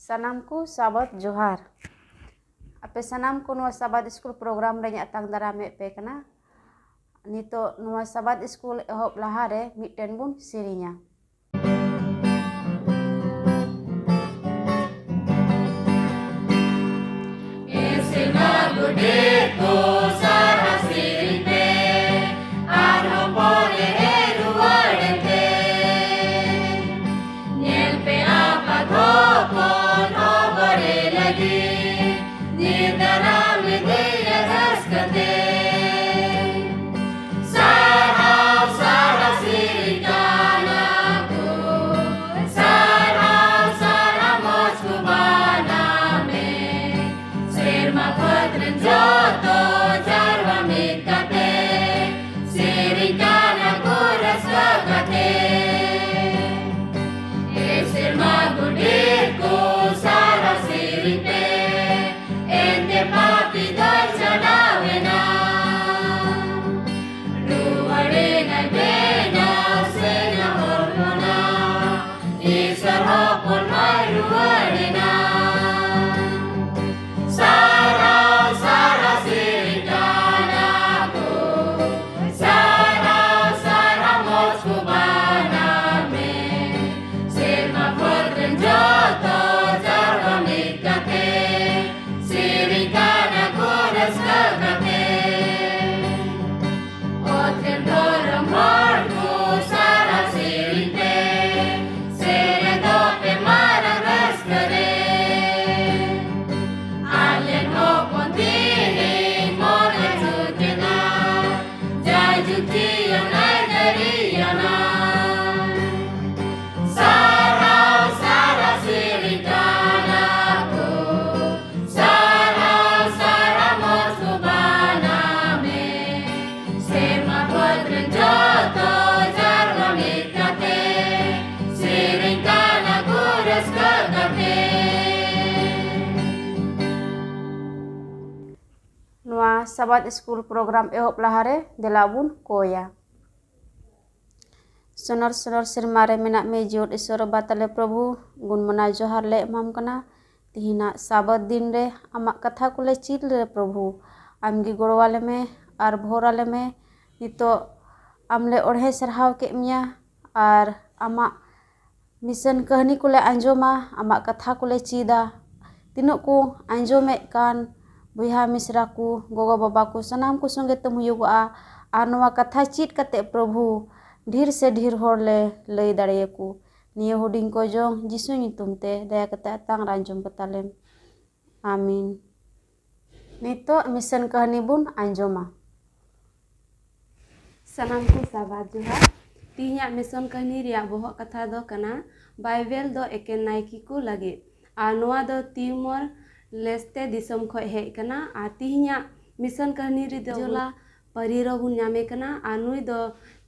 Sanam ko sabat johar. Ape sanam ko nuwa sabat school program re atang darame pe kana. Nito nuwa sabat school ehop lahare miten bun sirinya. Nuwa sabat school program ehop lahare delabun koya. Sonor sirmare menak mejut isoro batale प्रभु गुण मना जोहार ले एमाम कना तिहिना साबत दिन रे आमा कथा कुले चिल रे प्रभु आमगी गोड़वाले में आर भोराले में नितो आमले ओढ़े सरहाव के मिया आर आमा मिशन कहनी कुले अंजोमा आमा कथा कुले चिदा तिनो को अंजोमे कान बुहा मिश्रा को गोगो बाबा को सनाम को संगे तुम हुआ आर नवा कथा चित कते प्रभु ढेर से ढेर होर ले लई दाड़े को निये हुडिंग को जो जिसु तुमते दया कते तांग रांजम बतालेम आमीन। नितो मिशन कहनी बुन अंजोमा सनाम को साबाद जोहार तिहिया मिशन कहनी रिया बोह कथा दो कना बाइबल दो एके नाइकी को लगे आ नोआ दो तिमोर लेस्ते दिसम खो हे कना आ तिहिया मिशन कहनी रि जोला परिरो बुन नामे कना आ नुई दो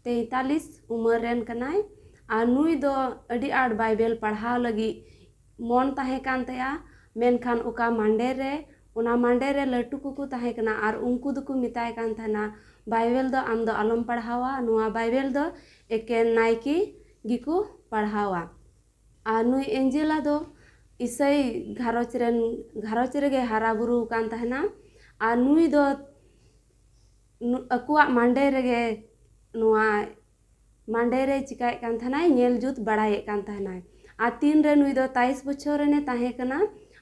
43 उमर रेन कनाय आ नुई दो अडी आड बाइबल पढ़ाव लगी मन ताहे कान तया मेनखान उका मांडे रे उना मांडे रे लटू कुकु ताहे कना आर उनको दुकु मिताय कान थाना बाइबल दो आम दो आलम पढ़ावा नुआ बाइबल दो एके नाइकी गिकु पढ़ावा आ नुई एंजेला दो इसई घारोच रेगे हारा बुरु कान तहना आ नुई दो अकुआ मांडे रेगे नुआ मांडे रे चिकाय कान तहना नेल जुत बड़ाए कान तहना आ तीन रे नुई दो 23 बछर ने ताहे कना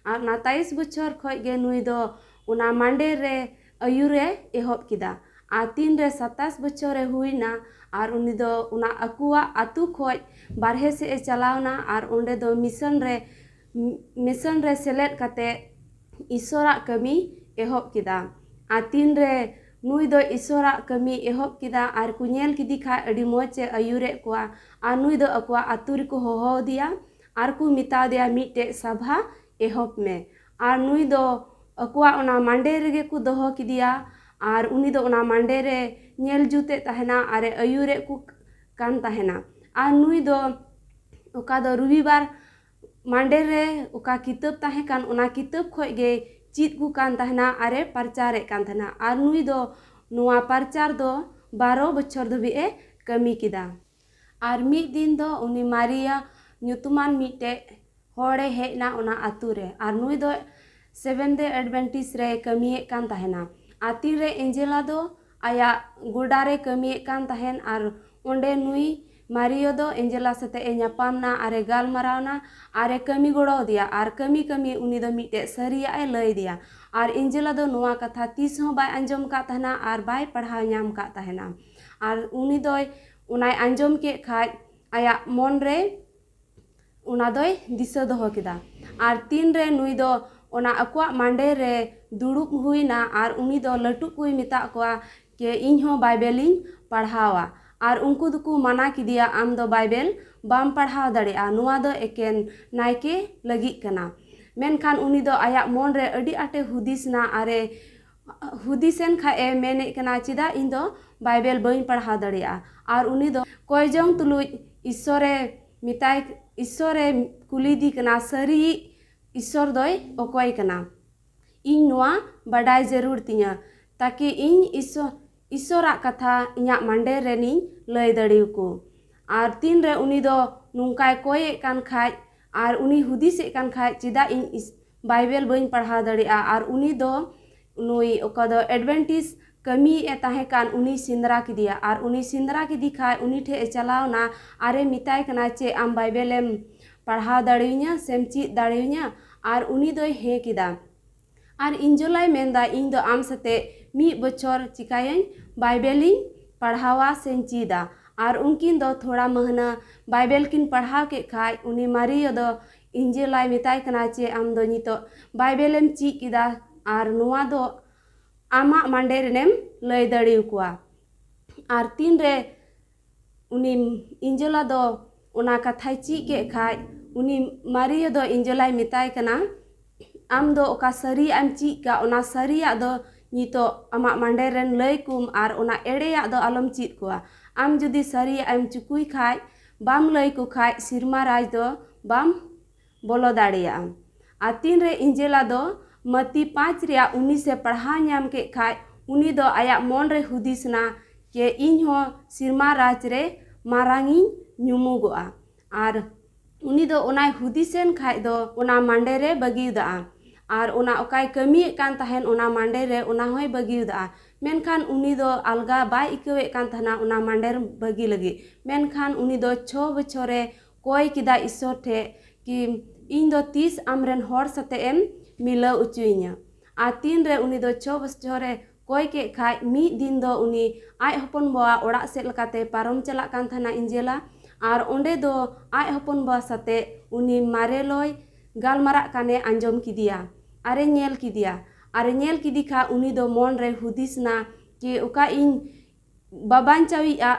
आ ना 23 बछर खय गे नुई दो उना मांडे रे अयुरे एहब किदा आ तीन रे 27 बछर हुईना आर उनी दो उना अकुआ आतु खय बारहे से चलावना आर ओंडे दो मिशन रे सेलेद कते ईश्वरा कमी एहब किदा आ तीन रे नुई दो ईश्वरा कमी एहब किदा आर कुनेल किदी खा अडी मोचे अयुरे कोआ आ नुई दो अकुआ आतु रिको होहो दिया आर को मिता दिया मिटे सभा एहब में आर नुई दो अकुआ उना मांडे रेगे को दोहो किदिया आर उनी दो उना मांडे रे नेल जुते तहना आरे अयुरे को कान तहना आर नुई दो उका दो रविवार मांडे रे उका किताब ताहे कान उना किताब खोय गे चित को कान तहना आरे प्रचारे कान तहना आर नुई दो नुआ प्रचार दो 12 बछर धबी ए कमी किदा आर मी दिन दो उनी मारिया ᱧᱩᱛᱩᱢᱟᱱ ᱢᱤᱫᱴᱮᱡ hore hejna ona atu re ar nui do Seventh Day Adventist re kamiye kan tahena ar tin re Angela do aya goda re kamiye kan tahen ar onde nui Mario do Angela sate e nyapam na are galmarau na are kami godo dia ar kami uni do mite saria e lay dia ar Angela do noa katha tis ho bai anjom ka tahena ar bai padhaw nyam ka tahena ar uni doy unai anjom ke khai aya mon re una doy disa doho keda ar tin re nui do ona akwa mande re durup huina ar uni do latu kui mita kwa ke inho Bible ing padhawa ar unku duku mana kidia am do Bible bam padhaw daria noa do eken naike lagi kana menkhan uni do aya mon re adi ate hudis na are hudisen kha e mene kana chida in do Bible bain padhaw daria ar uni do koyjong tului Ishore mitai Ishore kulidi kana sari Ishor doy okoy kana इन नोआ बडाय जरूर तिया ताकि इन ईश्वरा कथा इᱧᱟᱜ Monday रेनी लय दड़ियको are तीन रे उनी दो नुंकाय कोये कान खाय आर उनी हुदिसे कान खाय चिदा इन बाइबल बइन पढ़ा दड़िया आर उनी दो नुई ओका दो एडवेंटिस कमी ए ताहे कान उनी सिंदरा किदिया आर उनी सिंदरा किदी खाय उनी ठे चलाव ना आरे मिताय कना चे आम बाइबलेम पढ़ा दड़िया सेम ची दड़िया आर उनी दो हे किदा आर इंजोलाई मेंदा इन दो आम सते मी बचर चिकायन बाइबेलिंग पढ़ावा सें चीदा आर उनकिन दो थोड़ा महना बाइबल किन पढ़ाव के खाय उनी मारियो दो इंजोलाई मिताय कना चे आम दो नितो बाइबलेम ची किदा आर नुआ दो आमा मंडे रेनेम लय दड़ियकुआ आर तीन रे उनी इंजोला दो उना कथाय ची के खाय उनी मारियो दो इंजोलाई मिताय कना आम दो ओका सरी आम ची का ओना सरिया दो नितो आमा मंडे रेन लय कुम आर ओना एड़ेया दो आलम चीत कोआ आम जुदी सरी आम चुकुई खाय बाम लय को खाय सिरमा राज दो बाम बोलो दाड़िया आ तीन रे इंजेला दो मती 5 रिया 19 से पढ़ा नाम के खाय उनी दो आया मन रे हुदिसना के इन हो सिरमा राज रे मारांगी ᱧᱩᱢᱩᱜᱚᱜᱼᱟ आर उनी दो ओनाय हुदिसेन खाय दो ओना मंडे रे बगिदा आर ओना ओकाय कमिए कान ताहेन ओना मंडे रे ओना होय बगिदा मेनखान उनी दो अलगा बाय इकवे कान थाना ओना मंडे रे बगी लगी मेनखान उनी दो 6 बछरे कोय किदा ईश्वर ठे कि इन दो 30 आमरेन हर सते एम मिला उचुइया आ तीन रे उनी दो 6 बछरे कोय के खाय मी दिन दो उनी आय हपन बवा ओड़ा से लकाते पारम चला कान थाना इंजेला आर ओंडे दो आय हपन बवा सते उनी मारे लय गालमारा काने आंजम किदिया आरे नेल किदी खा उनी दो मन रे हुदिसना कि ओका इन बाबान चाविया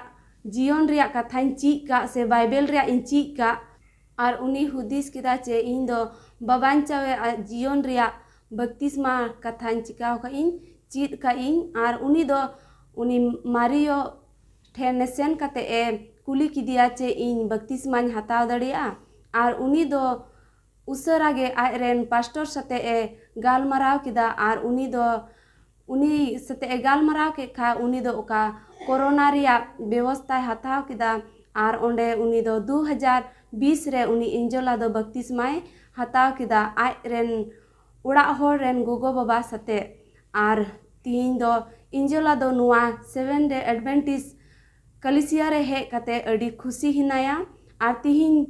जीवन रिया कथाइन ची का से बाइबल रिया इन ची का आर उनी हुदिस किदा चे इन दो बाबान चावे जीवन रिया बत्तीसमा कथाइन चिका का इन चीत का इन आर उनी दो उनी मारियो ठेन सेन कते ए कुली किदिया चे इन बत्तीसमाñ हताव दड़िया आर उनी दो उसरा गे आयरेन पास्टर सते ए गालमाराव किदा आर उनी सते ए गालमाराव के खा उनी दो ओका कोरोना रिया व्यवस्था हताव किदा आर ओंडे उनी दो 2020 रे उनी इंजोला दो बत्तीसमाय हताव किदा आयरेन उड़ा होर रेन गोगो बाबा सते आर तीन दो इंजोला दो नुआ 7 डे एडवेंटिस कलिसिया रे हे कते अडी खुशी हिनाया आर तिहिन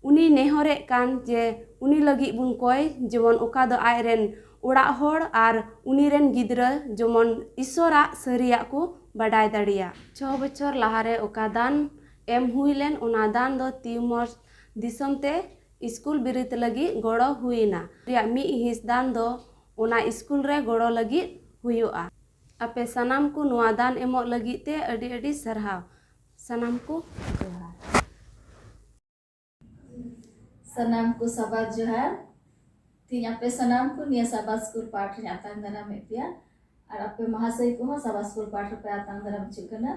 उनी नेहरे कान जे उनी लगी बुन कोय जेमन ओका दो आयरेन उड़ा होड़ आर उनी रेन गिद्रा जेमन ईश्वरा सरिया को बडाय दड़िया 6 बछर लहारे ओका दान एम हुईलेन ओना दान दो तिमोर दिसम ते स्कूल बिरित लगी गोड़ो हुईना रिया मी हिस दान दो ओना स्कूल रे गोड़ो लगी हुयुआ अपे सनाम को नुआ दान एमो लगी ते अडी अडी सरहाव सनाम को सनाम को साबाद जोहार तीन आपे सनाम को निया साबाद स्कूल पाठ रे आतांग दाना में पिया और आपे महाशय को साबाद स्कूल पाठ पे आतांग दाना में चुकना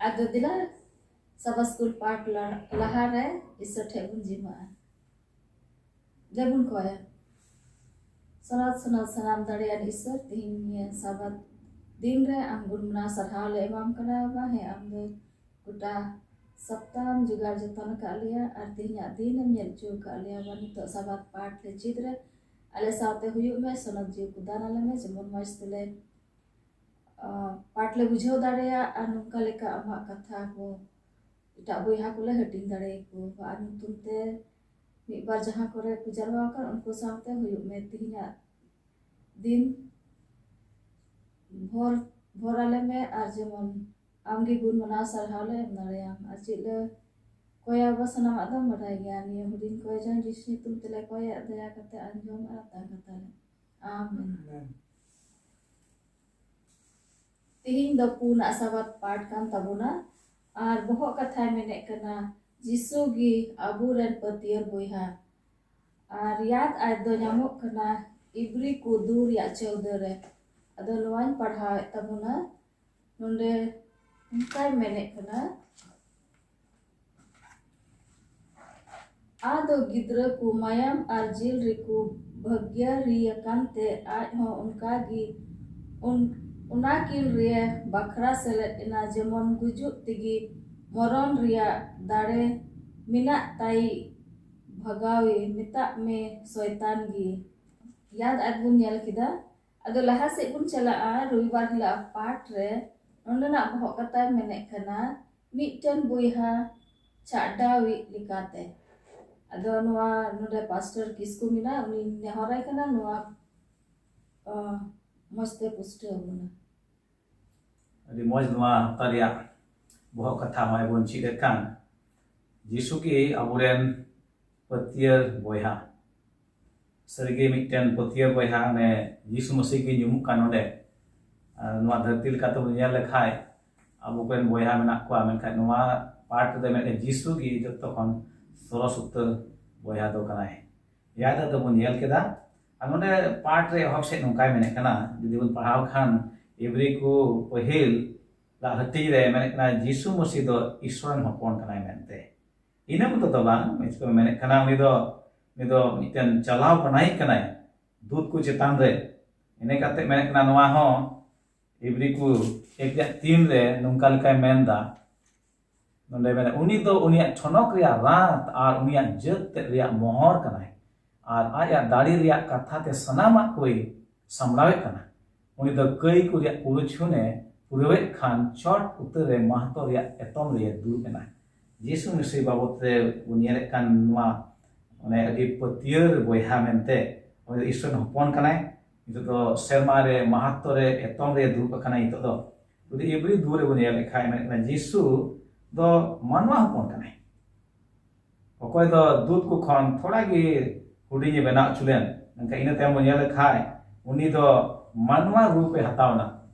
आदो दिला साबाद स्कूल पाठ लहा रे इसो ठेबुन जिमा जबुन कोया सनात सनाम दड़िया ईश्वर तीन निया साबाद दिन रे आम गुणमना सरहाव ले एमाम कना बा हे आम दो गुटा सप्ताह जुगाड़ जतन का लिया और तिहिया दिन मेल जो का लिया वानी तो साबात पाठ ले चिद्र आले साथे हुयु में सनक जी कुदान आले में जेमन मस्तले पाठ ले बुझाव दाड़ेया और नुका लेका अमा कथा को इटा बोयहा को ले हटिंग दाड़े को और नुतुमते मिद बार जहां करे को जरवा कर उनको साथे हुयु में तिहिया दिन भोर आले में और जेमन आमगे गुण मना सरहाले नड़ेया आचिले कोया बसना आदम बड़ाई गया नियम दिन कोया जान जिसने तुम तले कोया दया करते अंजोम आता कता आमीन तिहिन द पुना साबात पाठ कान तबुना और बहुत कथा मेने कना जिसु गी अबुरेन पतियर बोयहा और याद आय दो nyamuk कना इब्री को दूर या चौदरे अदो नोवान पढ़ाए तबुना नोंडे उनका मेने कना आदो गिद्र को मायाम और जिल रिकु भाग्य रिया कांते आज हो उनका गी उना किन रिया बखरा सेलेट इना जेमन गुजुक तिगी मरण रिया दाड़े मिना ताई भगावी मिता में शैतान गी याद आगुन नेल किदा अदो लहा से बुन चला रविवार हिला पाठ रे नोंडना बहुत कथा मेने कना मिटन बोयहा चाडावी लिकाते अदो नोआ नोडे पास्टर किसको मिना उनी नेहराय कना नोआ मस्ते पुष्ट होना अभी मौज नोआ तारिया बहुत कथा माय बोन चिदे कान जिसु की अबुरेन पतियर बोयहा सरगे मिटन पतियर बोयहा ने जिसु मसीह की nyumuk kan ode नोआ धरती लेका तो बुनिया लेखाय अबु कोन बोयहा मेना को मेनखाय नोआ पार्ट दे में जिसु की जतो खन सरस उत्तर बोयहा दो कनाय याद तो बुनिया केदा अनोने पार्ट रे हक से नोकाय मेने कना जदि बन पढ़ाव खान एवरी को पहिल ला हती रे मेने कना जिसु मसीह दो ईश्वर हपन कनाय मेनते इना मत तो बांग इसको मेने कना उनी दो मिटन चलाव बनाई कनाय दूध को चेतान रे इने काते मेने कना नोआ हो एवरी को एक तीन रे नोंका लेकाय मेनदा नोंडे मेने उनी दो उनिया छनक रिया रात और उनिया जत रिया मोहर कनाय और आया दाड़ी रिया कथा ते सनामा कोई संभलावे कना उनी दो कई को रिया पुरुछुने पुरवे खान चट उतर रे महतो रिया एतम रे दूर कना जिसु मसीह बाबत रे उनिया कान नोआ माने अदि पतियर बोयहा मेनते उनी ईश्वर हपन कनाय itu do serma re mahatto re etong re durup kana itu do jadi every dure bunia lekhai men jisu do manwa hopon kana okoy do dud ko khon thoda gi hudinge bena chulen nangka ina tem bunia lekhai uni do manwa rupe hatawna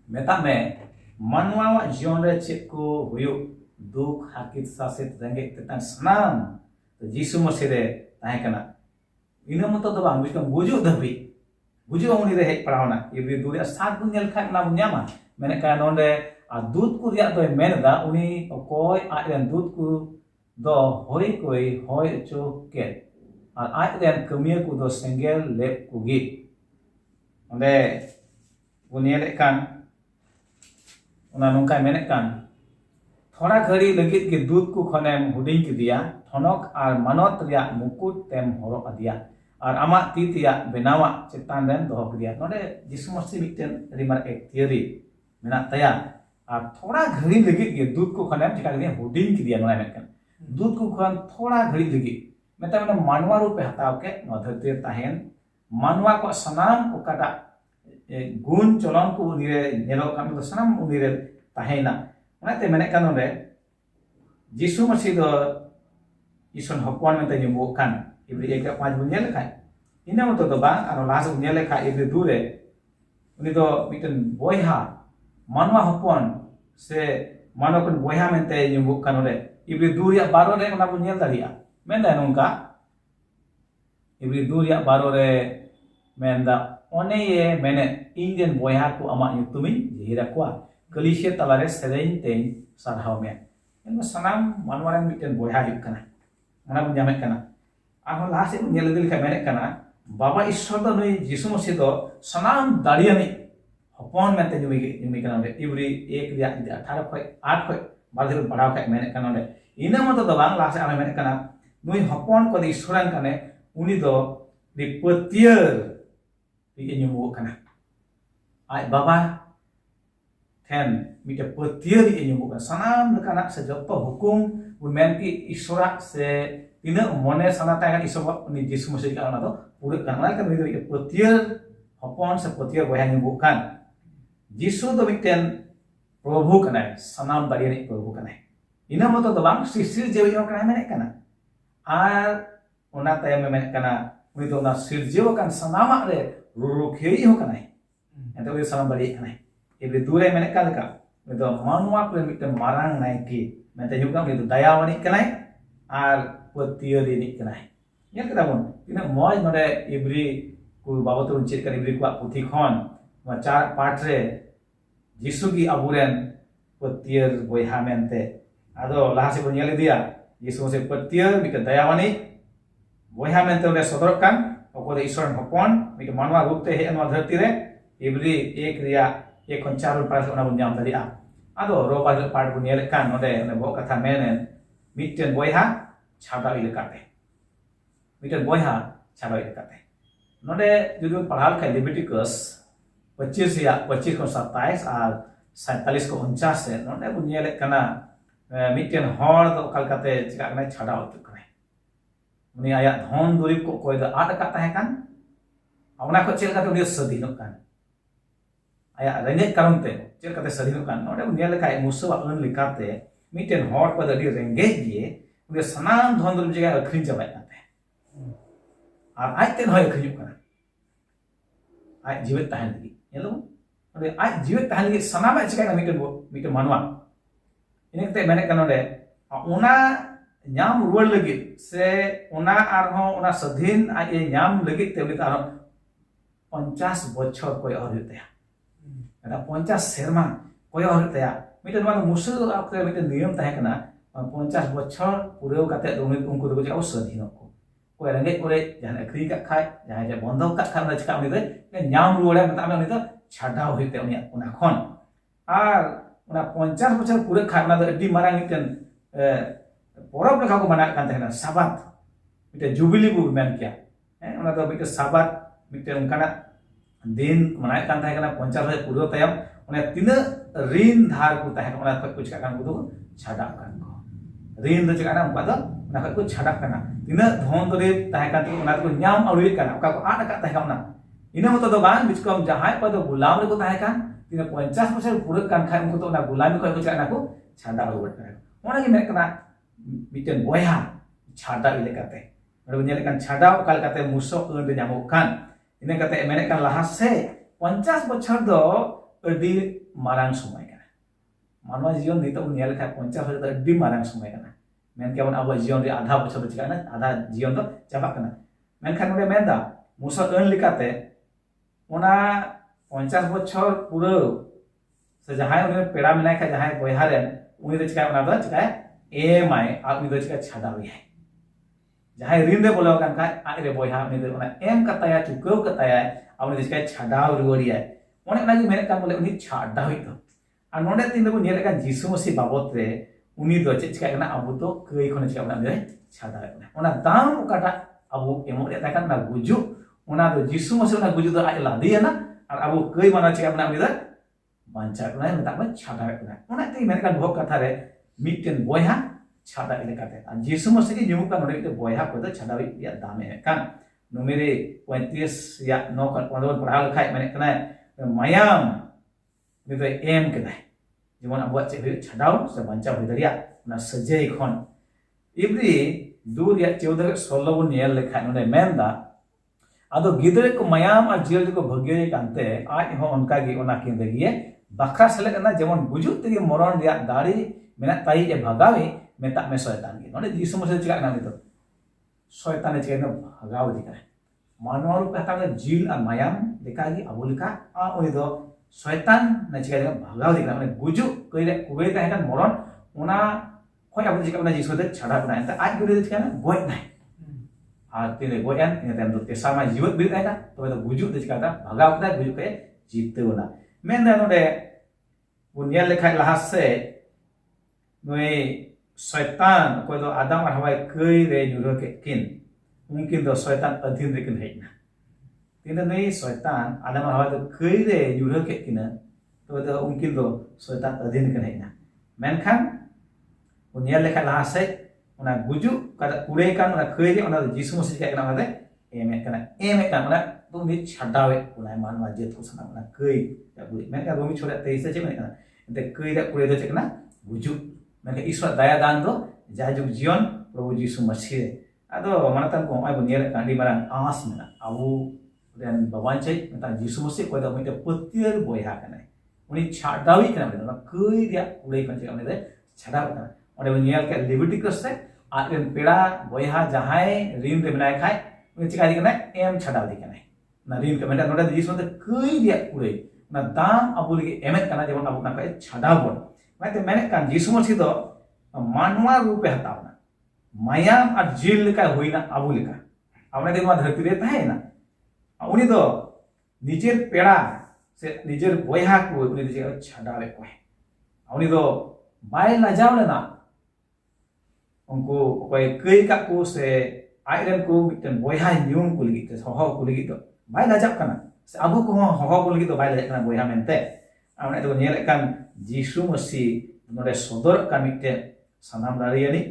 meta me manwa wa jion re chit ko huyu duk hakit saset rengek tetan sanam to jisu masih re tahe kana ina moto do bang bukan bujuk dabi बुझो उनी रे hedge पड़ावना इब्री दूरिया सात बुन nail खाय ना बुन्यामा मेने का नोंडे आ दूध को रिया दो मेनदा उनी कोय आयन दूध को दो होय कोय होय चो के आ आयन कमिया को दो सेंगेल लेप को गी ओंडे बुनियल कान उना नोंका मेने कान थोड़ा घड़ी लगित के दूध को खनेम हुडिंग के दिया थनक आर मानत रिया मुकुट तेम हरो अदिया और आमा तीतिया बेनावा चेतान रेन दोह कदिया नोडे जिसु मसीह मिटन रिमार एक थियरी मेना तया और थोड़ा घड़ी लगी के दूध को खनेम चिका कदिया हुडिंग कदिया नोना मेनकन दूध को खन थोड़ा घड़ी लगी मेता मेना मानवा रूपे हताव के नो धरती ताहेन मानवा को सनाम ओकाटा गुण चलन को उनिरे नेलो काम तो सनाम उनिरे ताहेना ओनाते मेनकन नोडे जिसु मसीह दो ईश्वर हपन मेता nyumbuk kan इब्री एक पांच बुनिया लेखाय इना मतो तो बांग आरो लास बुनिया लेखाय इब्री दूरे उनी तो मिटन बोयहा मानवा हपन से मानवकन बोयहा मेनते nyumbuk kan ore इब्री दूरिया बारो रे ओना बुनिया दारिया मेनदा नोंका इब्री दूरिया बारो रे मेनदा ओने ये मेने इंडियन बोयहा को अमा nyutumin jihira kwa कलिसिया तलारे सेरेन तेन sarhaw me एन सनाम मानवारन मिटन बोयहा हिक kana ओना बुनिया मे kana आहो लासे नेल दिल का मेने कना बाबा ईश्वर दो नई जिसु मसीह दो सनाम दाड़ियानी हपन मेते निमी कना इब्री एक दिया 18 खय 8 खय बालदे पढ़ाव खाय मेने कन नोडे इना मतो दो बांग लासे आमे मेने कना नुई हपन को ईश्वरन कने उनी दो di petier di nyumu kana ai baba ten mite petier di nyumu kana sanam lekana sejoto hukum bumen ki isora se tina mone sanata kan isoba ni Yesus Mesih kana to pura kana kan di petier hopon se petier boya nyumu kan Yesus do miten Prabhu kana sanam bariani Prabhu kana ina moto do bang sisir jewi kana mene kana ar ona tayam mene kana उनी तो ना सिरजेव kan sanama re rurukhei ho kanai ente ui sanam bari kanai ibe dure mene kalka uनी तो manwa ko mite marang nai ki mente juga uनी तो dayawani kanai ar petieri ni kanai nyel kita pun tina moj node ibri ku babotu uncit kan ibri ku puthi khon ma char part re Jisu gi aburen petier boyha mente ado lahase pun nyel dia Jisu se petier mite dayawani boyha mente udah sodorkan oko de ईश्वर हपन मिके मानवा रूप ते हे अनवा धरती रे इबरी एक रिया एक koncarul पास ओना बुन जाम तरिया आदो रोबा पार्ट बुन येले kan नोडे ने बो कथा मेने मिटेन boyha छाबा इलेकाते मिटेन boyha छाबा इलेकाते नोडे जुदु पढ़ाल का लेविटिकस 25 या 25 को 27 और 47 को 49 से नोडे बुन येले कना मिटेन हर दो कलकाते चिका कना छाडा होत उनी आया धन दुरीब को कोई द आट का तहे kan awna ko chel kate uni sadino kan aya renge karunte chel kate sadino kan node unyale kai musu apun likate miten hor ko di renge gie uni sanam dhon durim jaga akhrin jabai kate ar ai ten hoy akhrin kan ai jiwet tahan lagi yelo ode ai jiwet tahan lagi sanam ai chikai miten manwa ini kate mene kan node una nyam ruwal lagi se una arho una sadhin ai nyam lagi te uni taro 50 বছর koy orite ya ada 50 serma koy orite ya miten wan musu akte miten niyam tahe kana 50 বছর pureu kate dumi unku do ja usadhino ko koy range kore jahan akri ka khai jahan ja bondho ka khai na chika uni de nyam ruwale meta ame uni to chhadao hoite uni una khon ar una 50 বছর pure khai na do adi marang miten porab lekha ko mana kan tahena sabat miten jubili bu men kya ona do miten sabat miten unkana दिन मनाय kan tahe kana 50 puro tayam one tina rin dhar ku tahe ona khoi ku chaka kan ku chhada kan ko rin do chaka na umpa do ona khoi ku chhada kana tina dhon dore tahe kan tu ona ku nyam auri kana ka ko ana ka tahe kana ina moto do ban bichkom jahai pa do gulam re ku tahe kan tina 50 puro kan khai umku to ona gulami khoi ku chaka na ku chhada auri kana ona gi me kana miten boya chhada ile kate ore nyele kan chhada kal kate musok de nyamukan ini kata mene kan lahase 50 বছর do adi marang sumai kana manwa jion nito nyel ka 50 বছর do adi marang sumai kana men kemon abo jion ri adha বছর bachika na adha jion do chaba kana men kan ore menda musa eun likate ona 50 বছর puro se jahai uni peda menai ka jahai boyharen uni do chika ona do chika emai uni do chika chhada wi jahai rin de bolo kan kai ai re boyha ni de ona em kataya chukau kataya awni de kai chhadao ruori ai one lagi mene kan bole uni chhada hoito ar nonde tin de nyele kan Jisu Mesih babot re uni do chika kana abu to kai khone chika ona de chhada ona dam kata abu emo de kan na guju ona do Jisu Mesih na guju do ai la dia na ar abu kai mana chika ona uni de bancha kana meta ba chhada ona tin mene kan bhok katha re mitten boyha chhada ile kate an Jisu Mesih ki nyumu kan ore ite boyha ko chhada wi ya dame kan numere 35 ya no kan pondon padhal khai mane kana mayam ni to em kana jemon abuat che chhadao se bancha hui daria na sajai khon ibri dur ya 14 16 bun yel lekha none menda ado gidre ko mayam ar jil ko bhagye kante aj ho onka gi ona kin degiye bakra sele kana jemon bujut tege moron ya dari mena tai je bhagawe meta me shaitan gi none Jisu Mesih chika na itu shaitan chika na bhagaw dikha manwa rup kata na jil ar mayam dekagi abulika a oi do shaitan na chika na bhagaw dikha mane buju koire kubai ta kan moron ona khoi abu chika na Jisu de chhada na enta aj gure chika na goi nai ar tine goyan ine tem do tesama jiwat bi ta to do buju de chika ta bhagaw ta buju ke jitte ona men da node bunyal lekhai lahase नुई शैतान कोई दो आदम और हवा कई रे नुरो के किन उनकिन दो शैतान अधीन रे किन हेना तीन नुई शैतान आदम और हवा दो कई रे नुरो के किन तो दो उनकिन दो शैतान अधीन किन हेना मेनखान उनिया लेखा लहा से उना गुजु kada कुड़े kan उना कई रे उना जीसु मसीह का कना मते एमे kan उना तो उनी छडावे उना मान वाजे तो सना उना कई या बुई मेनका रोमी छोड़ा 23 से मेनका ते कई रे कुड़े दो चकना गुजु मेनका ईश्वर दया दान दो जाजुग जीवन प्रभु जीसु मसीह आदो मनतन को आई बुनिया कांडी मारang आस मेना abu dan bawancai tentang जीसु मसीह को दा मिटे पतियर बोया kana उनी छडावी kana मेना कई रे कुड़े kan चकना दे छडाव kana और बुनिया के लेविटिकस से आरेन पेड़ा बोया जहाय रीम रे बनाय खाय उनी चिकादी kana एम छडावी kana ना रीम के मेना नोडा जीसु मसीह कई रे कुड़े ना दाम abu lagi emet kana जेमन abu ना खाय छडावन मैं तो मैंने कहा जीसु मसीह तो मानवा रूप हतावना मायाम और जिल लेका हुईना आबू लेका आपने देखो धरती रे ताहे ना उनी तो निजेर पेड़ा से निजेर बोया को उनी निजेर छडावे को है उनी तो बाय लाजाव लेना उनको कोई कई का को से आयरन को मिटन बोया न्यूम को लगी तो हहो को लगी तो बाय लाजाव कना से आबू को हहो को लगी तो बाय लाजाव कना बोया मेनते आपने तो nyele kan जीसु मसीह नोडे सदर kan मिटे sanam dariani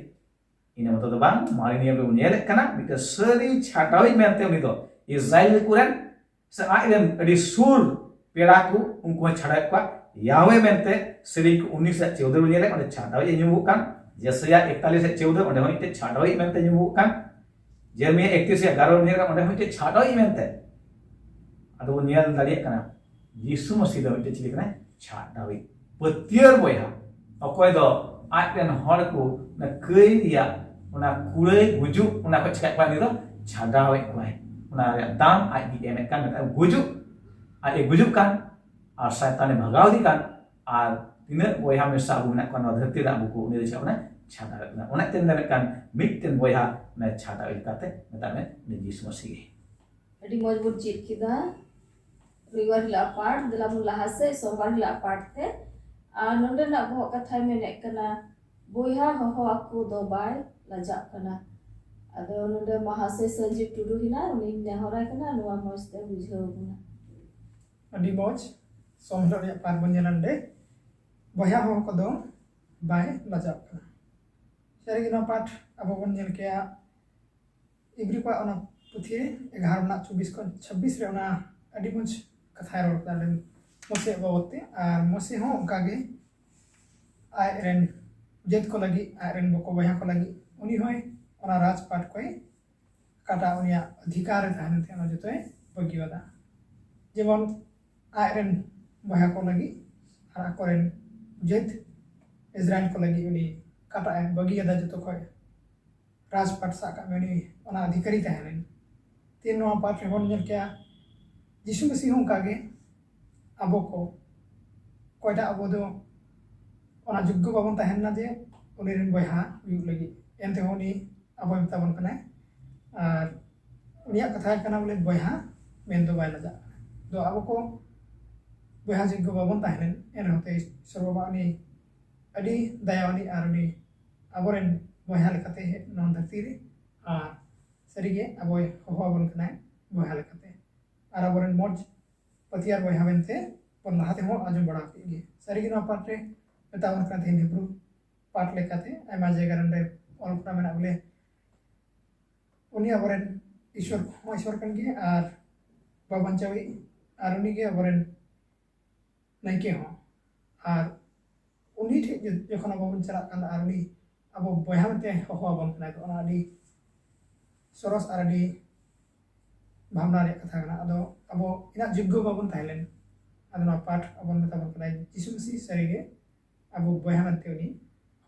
ina moto bang mari ni abe nyele kana mite seri chatawi mente uni do Israel kuran se ailen adi sur peraku unku chadai kwa Yahweh mente seri ku 19 se 14 nyele onde chatawi nyumbukan Yesaya 41 se 14 onde honite chatawi mente nyumbukan Jeremia 31 se 11 nyele onde honite chatawi mente ado nyel dari kana जीसु मसीह दो मिटे chilli कना छाडावी पतियर बोया अकोय दो आइटन हर को ना कई रिया उना कुरे गुजु उना को छका पानी दो छाडावे कोय उना दाम आई दी एमे kan गुजु आई गुजु kan और शैतान भगाव दी kan और तिने बोया में साबु ना कोन धरती रा बुको उनी छा उना छाडावे उना तेन ना kan मिटन बोया ना छाडावे काते मता में जीसु मसीह अडी मजबूत चीज किदा रिवर हिला part dalam lahase sombar hila part te nonde nak boh katha menek kana boya hoho aku do bai lajak kana ado nonde mahase Sanjeev Tudu hina uni nehorai kana nuwa moj te bujhau guna adi moj sombar ya par banyalan de boya ho ko do bai lajak kana sari gina part abo bon nyel ke ibri pa ona puthi 11 na 24 kon 26 re ona adi moj कथाय road तालेन मोसे बाबते और मोसे हो उनकागे iron जेत को लगी आयरन बको बया को लगी उनी होय ओना राजपाट कोय काटा उनिया अधिकार थाने थे ओना जतोय बगियोदा जेमन आयरन बया को लगी और अकोरेन जेत इजराइल को लगी उनी काटा बगियोदा जतो कोय राजपाट साका मेनी ओना अधिकारी थाने तीन नो पाट होन जन क्या जीसु मसीह उनकागे अब को कोयटा अब दो ओना जुग्गो बाबन तहन्ना जे उनिरन बयहा हुयुग लगी एनते होनी अब मताबन कना और उनिया कथा कना बोले बयहा मेन दो बाय लजा दो अब को बयहा जुग्गो बाबन तहनन एन होते सर्वबा उनी अडी दयावनी आरनी अबरेन बयहा लेकाते नन धरती रे और सरीगे अब होबन कना बयहा लेकाते और अबरेन मौज पतियार बोया मेनते पर लहाते हो आजम बड़ा के सारी गिना पार्ट रे बतावन का थे हिब्रू पार्ट लेकाते आयमा जगह रे ऑलपना मेना बोले उनी अबरेन ईश्वर कन के और बाबंचावी और उनी के अबरेन नाइके हो और उनी ठे जखन बाबन चला कान और उनी अब बोया मेनते हो बन कना तो ओना आडी सरस और आडी भावना रे कथा कना अदो अब इना जुग्गो बाबन थाइलैंड अदो पाठ अबन बताबन कना जीसु मसीह सरीगे अब बया मनते उनी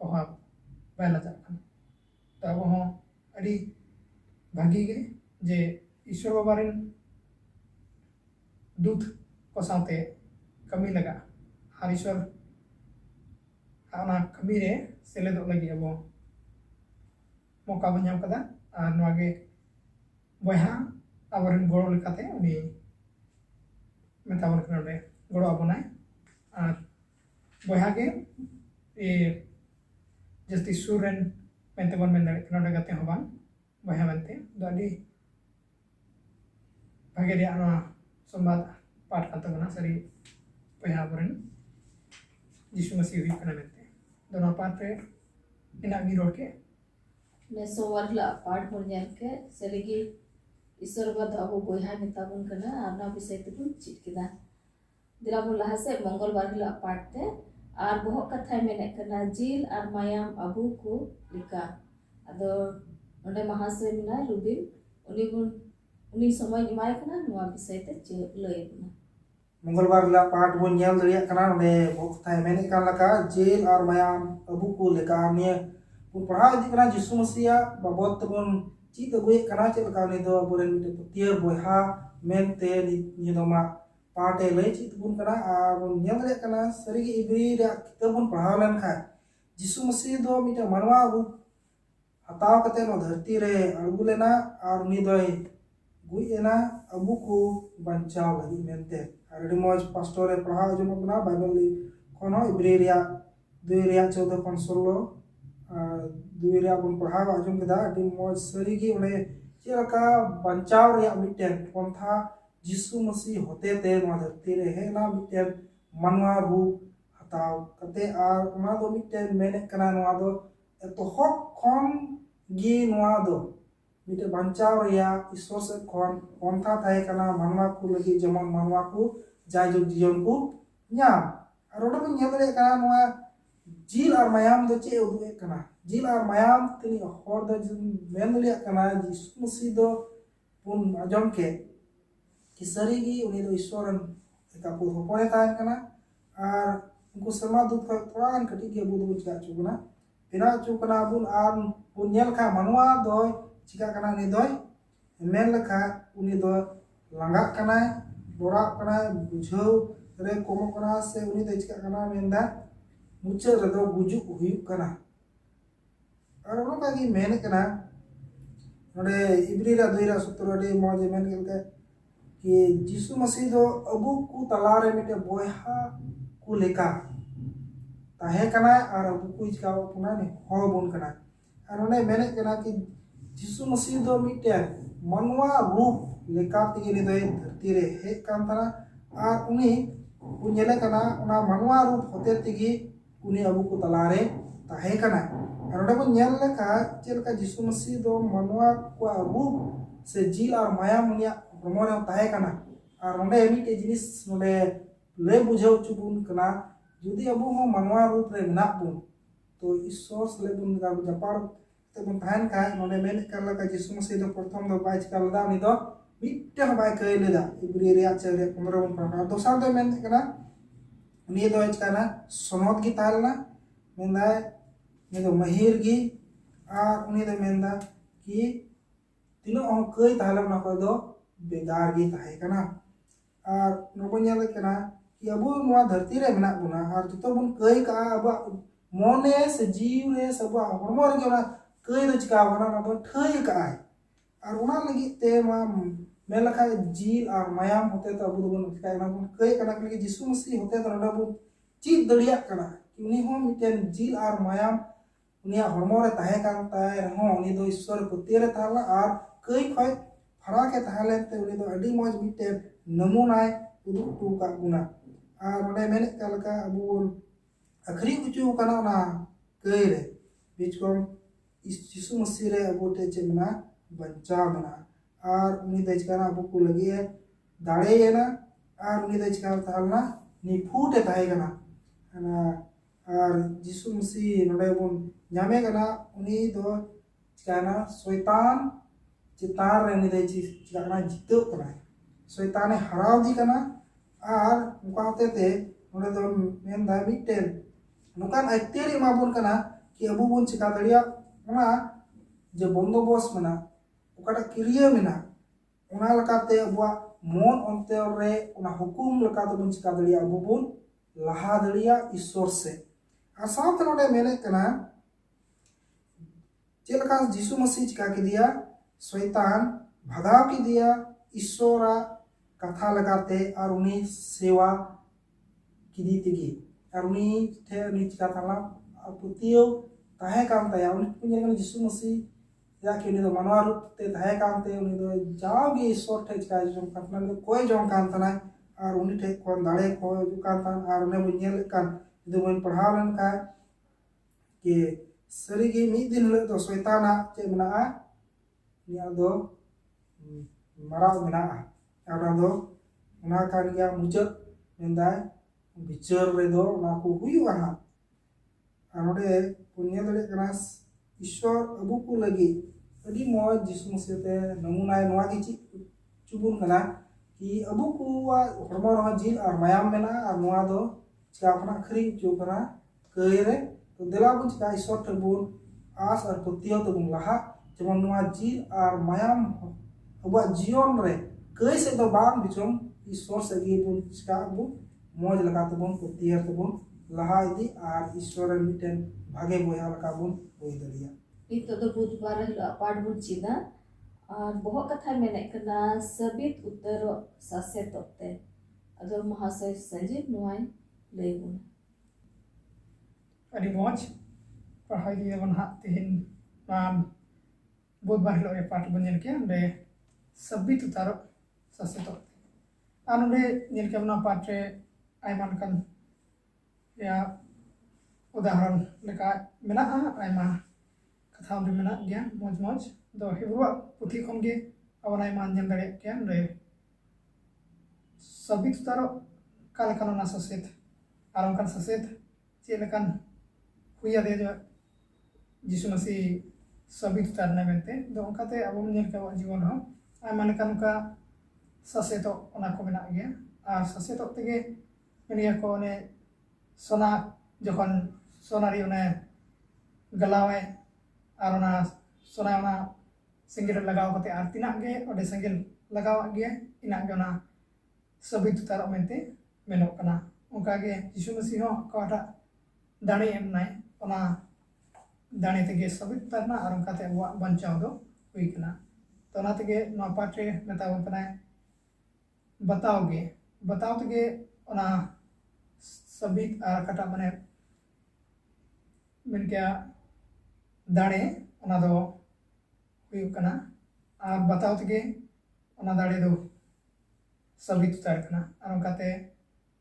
होहा बायला जाखन तो अब हो अडी भागी गे जे ईश्वर बाबारिन दूत को साथे कमी लगा हर ईश्वर आना कमी रे सेलेदो लगी अब मौका बन नाम कदा और नवागे बया आबरेन गड़ो लेकाते उनी मेताबन कना गड़ो आबनाय और बया के ए जस्ती सुरेन मेंते बन मेन दाड़े कना गते हो बांग बया मेंते दो अडी भागे रे आना संबाद पाठ kan tabana sari बया बरन यीशु मसीह हुई कना मेंते दोनों पाठ रे ina gi rol ke ने सोमवार हिलोग पाठ बोन ñel ke serigi ईश्वर बद अबो बोया मेताबन कना आना विषय तेबुन चित केदा दिलाबुन लाहा से मंगलवार हिलोग पाठ ते आर बहुत कथा मेने कना जिल आर मायाम अबू को लिका अदो नोडे महाशय मिना रुबिन उनी समय इमाय कना नुआ विषय ते चे लय बना मंगलवार ला पाठ बोन ñel दरिया कना ने बहुत कथा मेने kan laka जिल आर मायाम अबू को लिका ने pun pernah di kana Yesus Mesia babot tebun cita gue kana cita kau ni do bulan itu tiar boyha mente ni do ma parte le cita pun kana pun yang le kana serigi ibri dia kita pun pernah lan kha Yesus Mesia do mita manwa ru hataw kate no dharti re argu lena ar ni doi gue ena abu ko banchaw lagi mente ardi moj pastor e pernah jumpa kana Bible kono ibri ria 2 ria 14 kon 16 दुइरिया बन पढ़ाव आजम केदा अडी मौज सरीगी उने चेलका बंचाव रिया मिटेन पंथा यीशु मसीह होते ते no धरती रे हेना मिटेन मनवा रूप हताव कते आर उना दो मिटेन मेने कना नोआ दो तो हक खन गी नोआ दो मिटे बंचाव रिया ईश्वर से खन पंथा थाए कना मनवा को लगी जमन मनवा को जाय जो जीवन को न्याम आर ओडा बन नेदरे कना नोआ जिल और मायाम दो चे उदुए कना जिल और मायाम तिनी हर दो मेन लिया कना यीशु मसीह दो पुन आजम के कि सरीगी उनी दो ईश्वरन एका पु होपने तान कना आर उनको समा दूत का पुरान कटी के बुदु चिका चुकना बिना चुकना बुन आर पुन नेल खा मनवा दो चिका कना नि दो मेन लखा उनी दो लंगा कना बोरा कना बुझाव रे कोमो कना से उनी दो चिका कना मेंदा मुझे रदो गुजु हुई कना और उन का की मेन कना नडे इब्री रा 2 रा 17 रे मौजे मेन के कि यीशु मसीह दो अबू को तलारे मिटे बोयहा को लेका ताहे कना और अबू को इचका पुना ने हो बोन कना और उन्हें मेन कना कि यीशु मसीह दो मिटे मनवा रूप लेका तिगे ने दो धरती रे हे कान तना और उनी उन्हें कना उना मनवा रूप होते तिगे उनी अबू को तलारे ताहे कना और ओडे बन ñel लेका चेलका यीशु मसीह दो मनवा को रूप से जिल और माया मुनिया प्रमोरे ताहे कना और ओडे मिटे जिनिस नोडे ले बुझाव चुबुन कना जुदी अबू हो मनवा रूप रे मेना बुन तो ईश्वर से ले बुन का जपार ते बुन थान का नोडे मेन करला का यीशु मसीह दो प्रथम दो बाइच का लदा नि दो मिटे बाय कय लेदा इब्री रे 15 बन पढ़ा दोसर दो मेन कना उनी दो इचकाना सोनोत गी तालना मेंदा ने दो महिर गी आ उनी दो मेंदा कि तिनो अ कय तालम ना को दो बेगार गी ताहे कना और नोबन्या लेकना कि अबु नोआ धरती रे मेना बुना और जतो बुन कय का अब मोने से जीव रे सब हरमो रे ना कय दो चिका बना ना बो ठय का आय और उना लगी ते मा मेन लखा जिल और मायाम होते तो अबु बन चिका ना बुन कय कना लगी यीशु मसीह होते तो ना बुन चीज दड़िया कना उनी हो मिटेन जिल और मायाम उनिया हरमो रे ताहे कान ताय हो उनी दो ईश्वर पुते रे ताला और कई खय फरा के ताहले ते उनी दो अडी मौज मिटेन नमूनाय उदु टू का गुना और ओडे मेन कालका अबु अखरी कुचु कना ना कई रे बीच को यीशु मसीह रे अबु ते चेमना बंचा मना और उनी दे चिकाना अबु को लगी है दाड़े ये ना और उनी दे चिकाना तालना निफूटे ताहे कना ना और यीशु मसीह नोडे बुन ᱧᱟᱢᱮ ᱠᱟᱱᱟ उनी दो चिकाना शैतान चितार रे नि दे चिकाना जितो कना शैताने हराव दी कना और उनका होते ते नोडे दो मेन दा मिटेन नुकान अत्यारी माबुन कना कि अबु बुन चिका दड़िया उना जे बंदोबस्त मना उकाटा क्रिया मेना उना लकाते अबुआ मन अंतर रे उना हुकुम लकाते बुन चिका दड़िया अबु बुन लहा दड़िया ईश्वर से और साथ नोडे मेने कना चेलका यीशु मसीह चिका के दिया शैतान भगाव के दिया ईश्वरा कथा लगाते और उन्हीं सेवा की दी तिगी और उन्हीं थे उन्हीं चिका थाला पुतियो tahe kan taya uni punya kan Yesus Masih ya kini do manwa rup te tahe kan te uni do jauh gi isor te chika jong kan nan do koi jong kan tanai ar uni te kon dare ko ju kan tan ar ne bunyel kan itu bun perhalan ka ke serigi mi din le do soitana ce menaa ni ado marau menaa ara do na kan ya mujud mendai bicar redo na ku huyu ana anode punya dale keras Ishwar abuku lagi adi mo Yesus Masih te namuna noa gi ci cubun kana ki abuku wa hormo ro jil ar mayam mena ar noa do chapna khri chu kana keire to dela bun ka Ishwar te bun as ar putio te bun laha jemon noa jil ar mayam abua jion re kei se do bang bichom Ishwar sagi bun ska bun moj laka te bun putier te bun laha idi ar Ishwar miten भागे बोया लका बुन होई दलिया itu do budbar hiloh part bun cina ar bohok katha mene kana sabit utaro sasetok te ado mahasai sajib nuai leibun adi moj pahai dia ban hak tihin nam budbar hiloh ya part bun ke ande sabit utaro sasetok anu de nyel ke na patre aiman kan ya udaharan leka menaa aima katha undi mena gya moj do hibrua puthi khon ge awan aima nyam dare kya re sabit taro kala kana na saset aron kan saset che lekan huya de jo Yesus Masih sabit tarna mente do onkate abo nyel ka jiwon ho aima lekan ka saseto ona ko mena gya ar saseto tege menia ko ne sona jokon sonari une galawe arona sona ona singgir lagaw kate artina ge ode singgir lagaw ge ina gona sabit taro mente menok kana onka ge Yesus Masih ho kata dani em nai ona dani tege sabit tarna aron kate wa banchaw do hui kana to na tege no patre metaw kana बताओ tege ona sabit ar kata mane men kya dare ona do huyu kana ar batao tege ona dare do sabit tar kana aron kate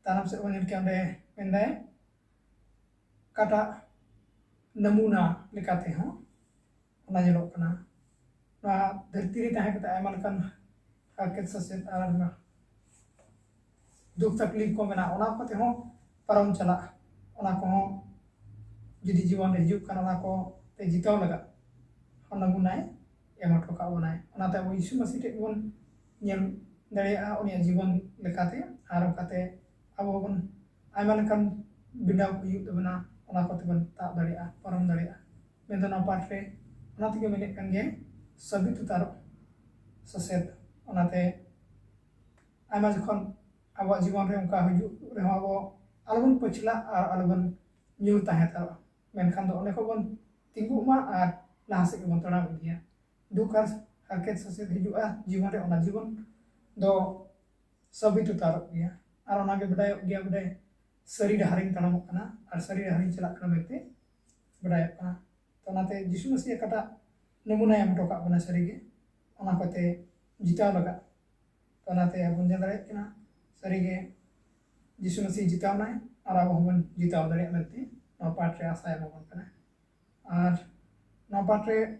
tanam se onen kya ande mendai kata namuna lekate ho ona jelok kana na dharti re tahe kata aman kan haket saset ar na duk taklif ko mena ona kate ho param chala ona ko jadi jiwan hidup kan ona ko te jitaw laga ona gunai emot ko ka onai ona ta Yesus Masih te bon nyel dari a onia jiwan lekate aro kate abo bon aiman kan benda hidup bena ona ko te bon ta dari a param dari a mento na patre ona te menek kan ge sabit utaro saset ona te aiman jokon abo jiwan re onka hidup re abo algun pachla ar algun nyul tahe ta menkan do ne ko bon tinggu ma ar lahase ke montona dia dukar haket saset hiju a jiwan re ona jiwan do sabit utaro dia ar ona ge bedai dia bedai sari daharing tanam kana ar sari daharing celak kana mete bedai kana to nate Yesus Masih kata namuna yang toka bana sari ge ona kote jita laga to nate abun jandare kana sari ge Yesus Masih jita nai ar abo hon jita dare mete no patre asa yang mon kana ar no patre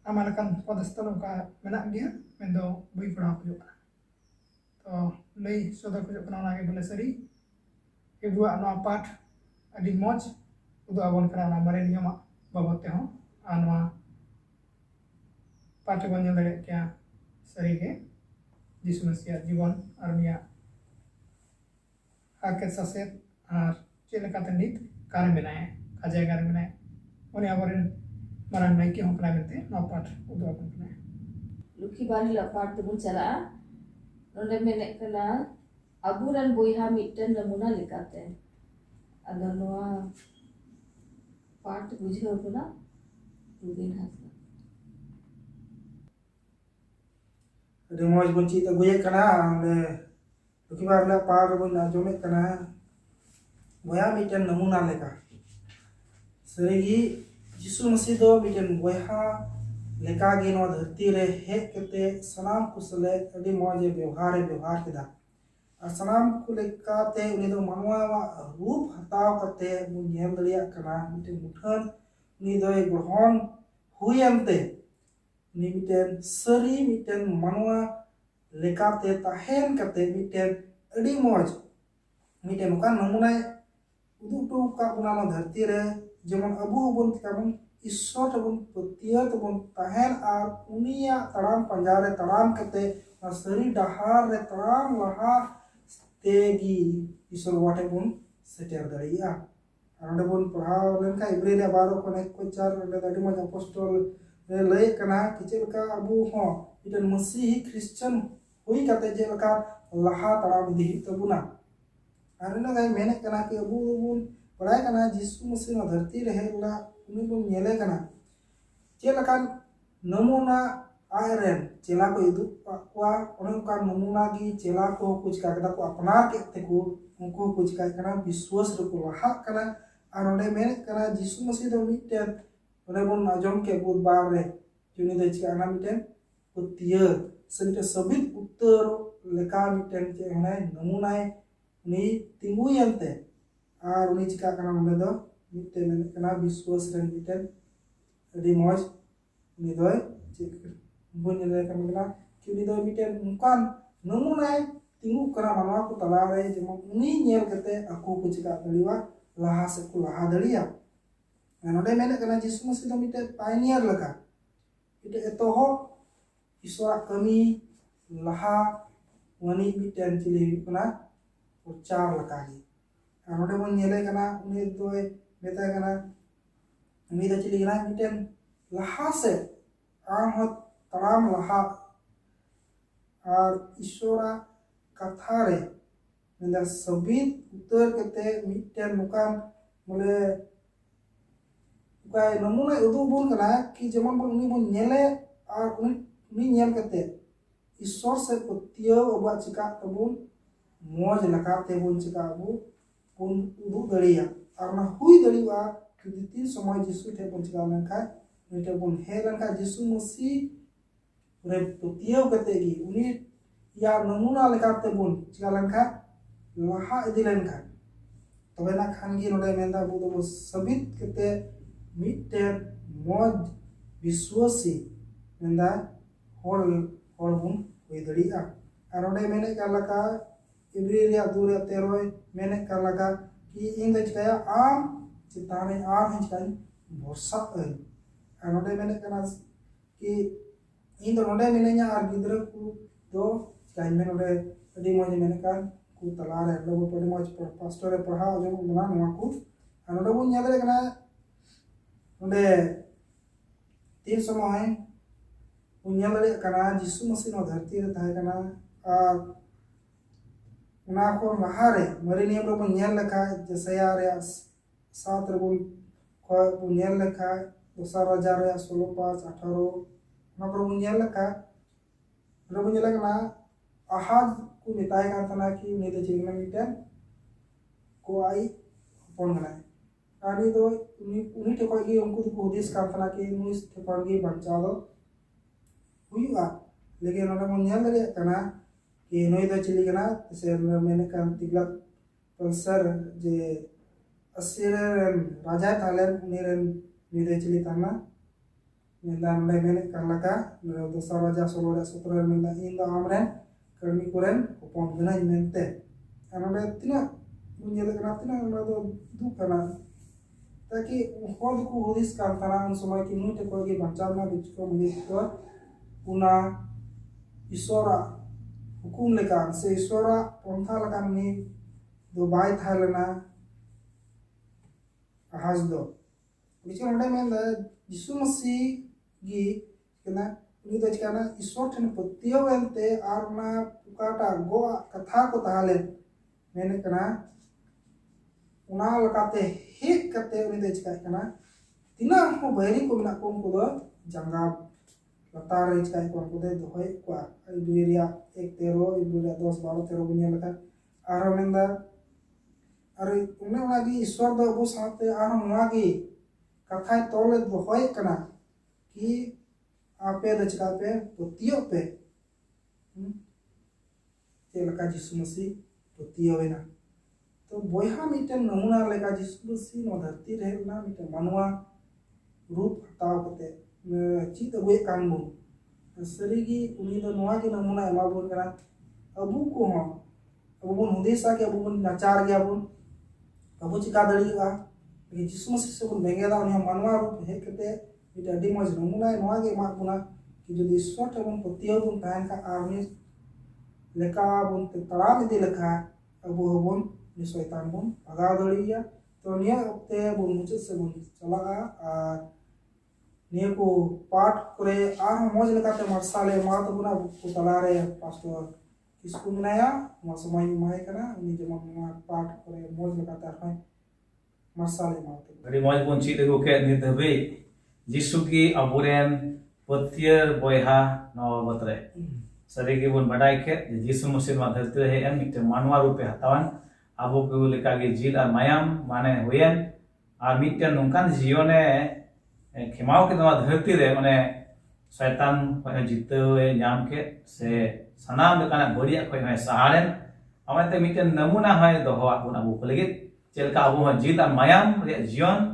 amalkan podestan ka menak dia mendo bui pernah ko kana to lei soda ko kana lagi bole sari ibu no pat adi moj udu abon kana na mare ni ma babote ho anwa patre banyak dari kya sari ke Yesus Masih jiwan armia haket saset ar chile katenit karang benai kajai karang benai oni aboren marang naiki hon kana bente no pat udu abon kana lukhi bari la part tebun chala nonde menek kana aburan boyha mitten namuna lekate ado noa part bujhau kana rubin hasna adi moj bun ci ta goye kana ande lukibar la par bun na jome kana boya miten namuna leka serigi Jisu Masih do miten boyha leka ge no dharti re hek kete sanam kusale adi moje व्यवहार keda ar sanam ku leka te uni do manwa wa rup hataw kate mun nyel daria kana miten muthan ni doi grohon huyante ni miten seri miten manwa leka te tahen kate miten adi moj miten kan namunai uduk tu ka punama dharti re जेमन अबू बन कामन ईश्वर तबन पतिया तबन ताहेन are उनिया तड़ाम पंजारे तड़ाम कते सरी डहार रे तड़ाम लहा तेगी ईश्वर वाटे बन सेटर दरिया आंडे बन पढ़ाव लेनका इब्री रे बारो कने कोचार रे दाडी मज अपोस्टल रे लय कना किचेलका अबू हो इटन मसीही क्रिश्चियन हुई कते जेलका लहा तड़ाम दी तबुना आरना गाय मेने कना कि अबू बन पढ़ाई करना जिसु मसीह ना धरती रहे ला उन्हीं को नेले करना चेलकान नमूना आयरन चेला को इदु पाकुआ उन्हीं का नमूना की चेला को कुछ कागदा को अपना के तेको उनको कुछ करना विश्वास को लहा करना आनोडे में करना जिसु मसीह दो मिटेन उन्हें बोल नाजम के बुधवार रे जुनी दे चिकाना मिटेन पुतिया संते सबित उत्तर लेका मिटेन चे उन्हें नमूना नी तिंगु यंते और उन्हीं चिका करना उन्हें दो मिट्टे में करना विश्वास रन मिट्टे अड़ी मौज उन्हीं दो चिक बुन जले करना कि उन्हीं दो मिट्टे मुकान नमूना तिंगु करना मनवा को तला रहे जमा उन्हीं न्याल करते aku को चिका दलिवा लहा से को लहा दलिया नोडे में करना जिसु मसीह दो मिट्टे पायनियर लगा इटे एतोहो ईश्वर कमी लहा वनी मिट्टे चिली करना उच्चार लगा ही नोडे बन नेले कना उनी दोय मेता कना उनी द चिली कना मिटेन लहा से आम तराम लहा और ईश्वरा कथा रे नंदा सबित उत्तर कते मिटेन मुकान मोले उकाय नमूना उदु बुन कना कि जेमन बन उनी बन नेले और उनी नेल कते ईश्वर से पतियो अबा चिका तबुन मौज लकाते बुन चिका Abu pun udu daria karena hui dariwa kreditin semua Yesus te pun चिका Lanka उन्हें पun हे लंका Yesus मसीह रे पतियो कते गी उनी या नमूना लेकाते पun चिका लंका लहा इदी लंका तबे ना खान गी नोडे मेंदा बुदो सबित कते मिटेन मौज विश्वासी मेंदा होल बुन हुई दरिया और नोडे मेने का लका इब्री रे दूर तेरोय मैंने कर लगा कि इन दच गया आम चिताने आम हिंच काई भरोसा अन अनोडे मैंने कना कि इन दो नोडे मैंने या आर गिद्र को दो काई में नोडे अडी मोजे मैंने का को तला रे लोगो पड़ी मोज पास्टर रे पढ़ा जो बना नवा को अनोडे बुन याद रे कना नोडे तीन समय उन याद रे कना जिसु मसीह नो धरती रे ताहे कना आ उना को लहारे मरी नियम रो बन नेल लखा जसया रे सात रे बन को नेल लखा दोसर राजा रे 16:5-18 उना को बन नेल लखा रो बन लखना आहाज को मिताय का तना कि उनी दे जिंगना मिटन को आई फोन गना आनी दो उनी ते को गी उनको को हदिस का तना कि उनी ते को गी बच्चा दो हुईवा लेकिन उना बन नेल दे तना कि नोई दो चिली कना से मैंने kan tiga penser je asiren raja thalen uniren nire चिली तना मेंदा नोडे मैंने kan laka दोसर राजा 16:17 मेंदा इन दो आमरेन कर्मी कुरेन उपन गना मेंते अनोडे तिना मुनिया कना तिना ना दो दु कना ताकि होद को हदिस का तना उन समय की मुते को के बचावना बिच को मुनि तो पुना ईश्वरा हुकुम लेकान से ईश्वरा पंथा लकान नि दो बाय थालना आहाज दो बिच नोडे मेंदा यीशु मसीह गी कना उनी दो चिकाना ईश्वर ठन पतियो वेंते आरना पुकाटा गो कथा को ताले मैंने कना उना लकाते हिक कते उनी दो चिका कना तिना हो बैरी को मिना को दो जंगा लतार रे चिका को दे दोय को इब्रिया 1:13 इब्रिया 10:12-13 बुनिया लका आरो मेंदा अरे उन्हें वागी ईश्वर दो अबो साथे आरो वागी कथा तोले दोहय कना कि आपे द चिका पे पतियो पे चेलका यीशु मसीह पतियोवेना तो बोयहा मिटन नमूना लेका यीशु मसीह नो धरती रहेना मिटन मानवा रूप हटाव कते चित अगुए कानबो सरीगी उनी दो नोआ के नमूना एमाबोन कना अबू को हो अबू बन हुदेसा के अबू बन नाचार गया बन अबू चिका दड़ीगा लेकिन यीशु मसीह से बन बेंगेदा उनी मानवा रूप हे कते मिटन अडी मज नमूना नोआ के मा बुना कि जो ईश्वर ठबन पतियो बन ताहन का आर्मी लेका बन तड़ाम इदी लेखा अबू बन नि शैतान बन भगा दड़िया तो निया अपते बन मुझे से बन चला और निया को पाठ करे आर मौज लेकाते मरसाले मा तो बुना को तलारे पास्टर किसको मिनाया मा समय माय कना उनी जमा पाठ करे मौज लेकाते आर मरसाले मा तो अड़ी मौज बन चीत अगु के नि धबे यीशु की अबुरेन पतियर बोयहा नव बतरे सरी के बन बडाई के यीशु मसीह मा धरती हे एम मिटे मानवा रूपे हतावन आबो को लेका के जील और मायाम माने हुएन और मिटे नोंकान जीवने खेमाव के नवा धरती रे माने शैतान को जितवे नाम के से सनाम लेकाना बड़िया को है सहारेन अमते मिटे नमूना है दोहो आबो आबो को लगे चेलका आबो जील और मायाम रे जीवन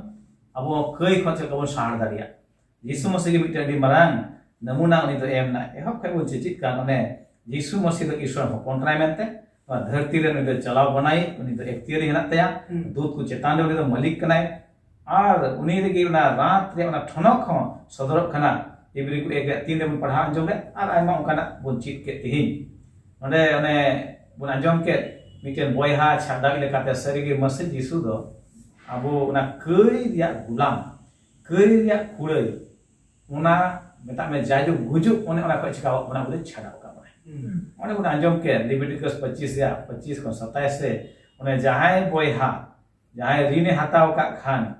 आबो कई खन से कबो सहार दारिया यीशु मसीह के मिटे दी मरान नमूना उनी तो एम ना एहब खै बोल चिचित का माने यीशु मसीह तो ईश्वर हपन कनाय मेनते धरती रे उनी तो चलाव बनाई उनी तो एक्तियर हेना तया दूध को चेतान उनी तो मालिक कनाय और उनी रे गेना रात रे उना ठनक हो सदरक कना इब्री को 1-3 रे बन पढ़ा अंजम ले और आयमा उनकाना बन चित के तिहिन ओने ओने बन अंजम के मिटेन बोयहा छाडा लेकाते सरीगे मसीह यीशु दो आबो उना कई रिया गुलाम कई रिया कुड़ै उना मेता में जायजो गुजु ओने ओना को चिका ओना बुदे छाडा का ओने बुन अंजम के लेविटिकस 25 या 25 को 27 से ओने जहाय बोयहा जहाय ऋण हताव का खान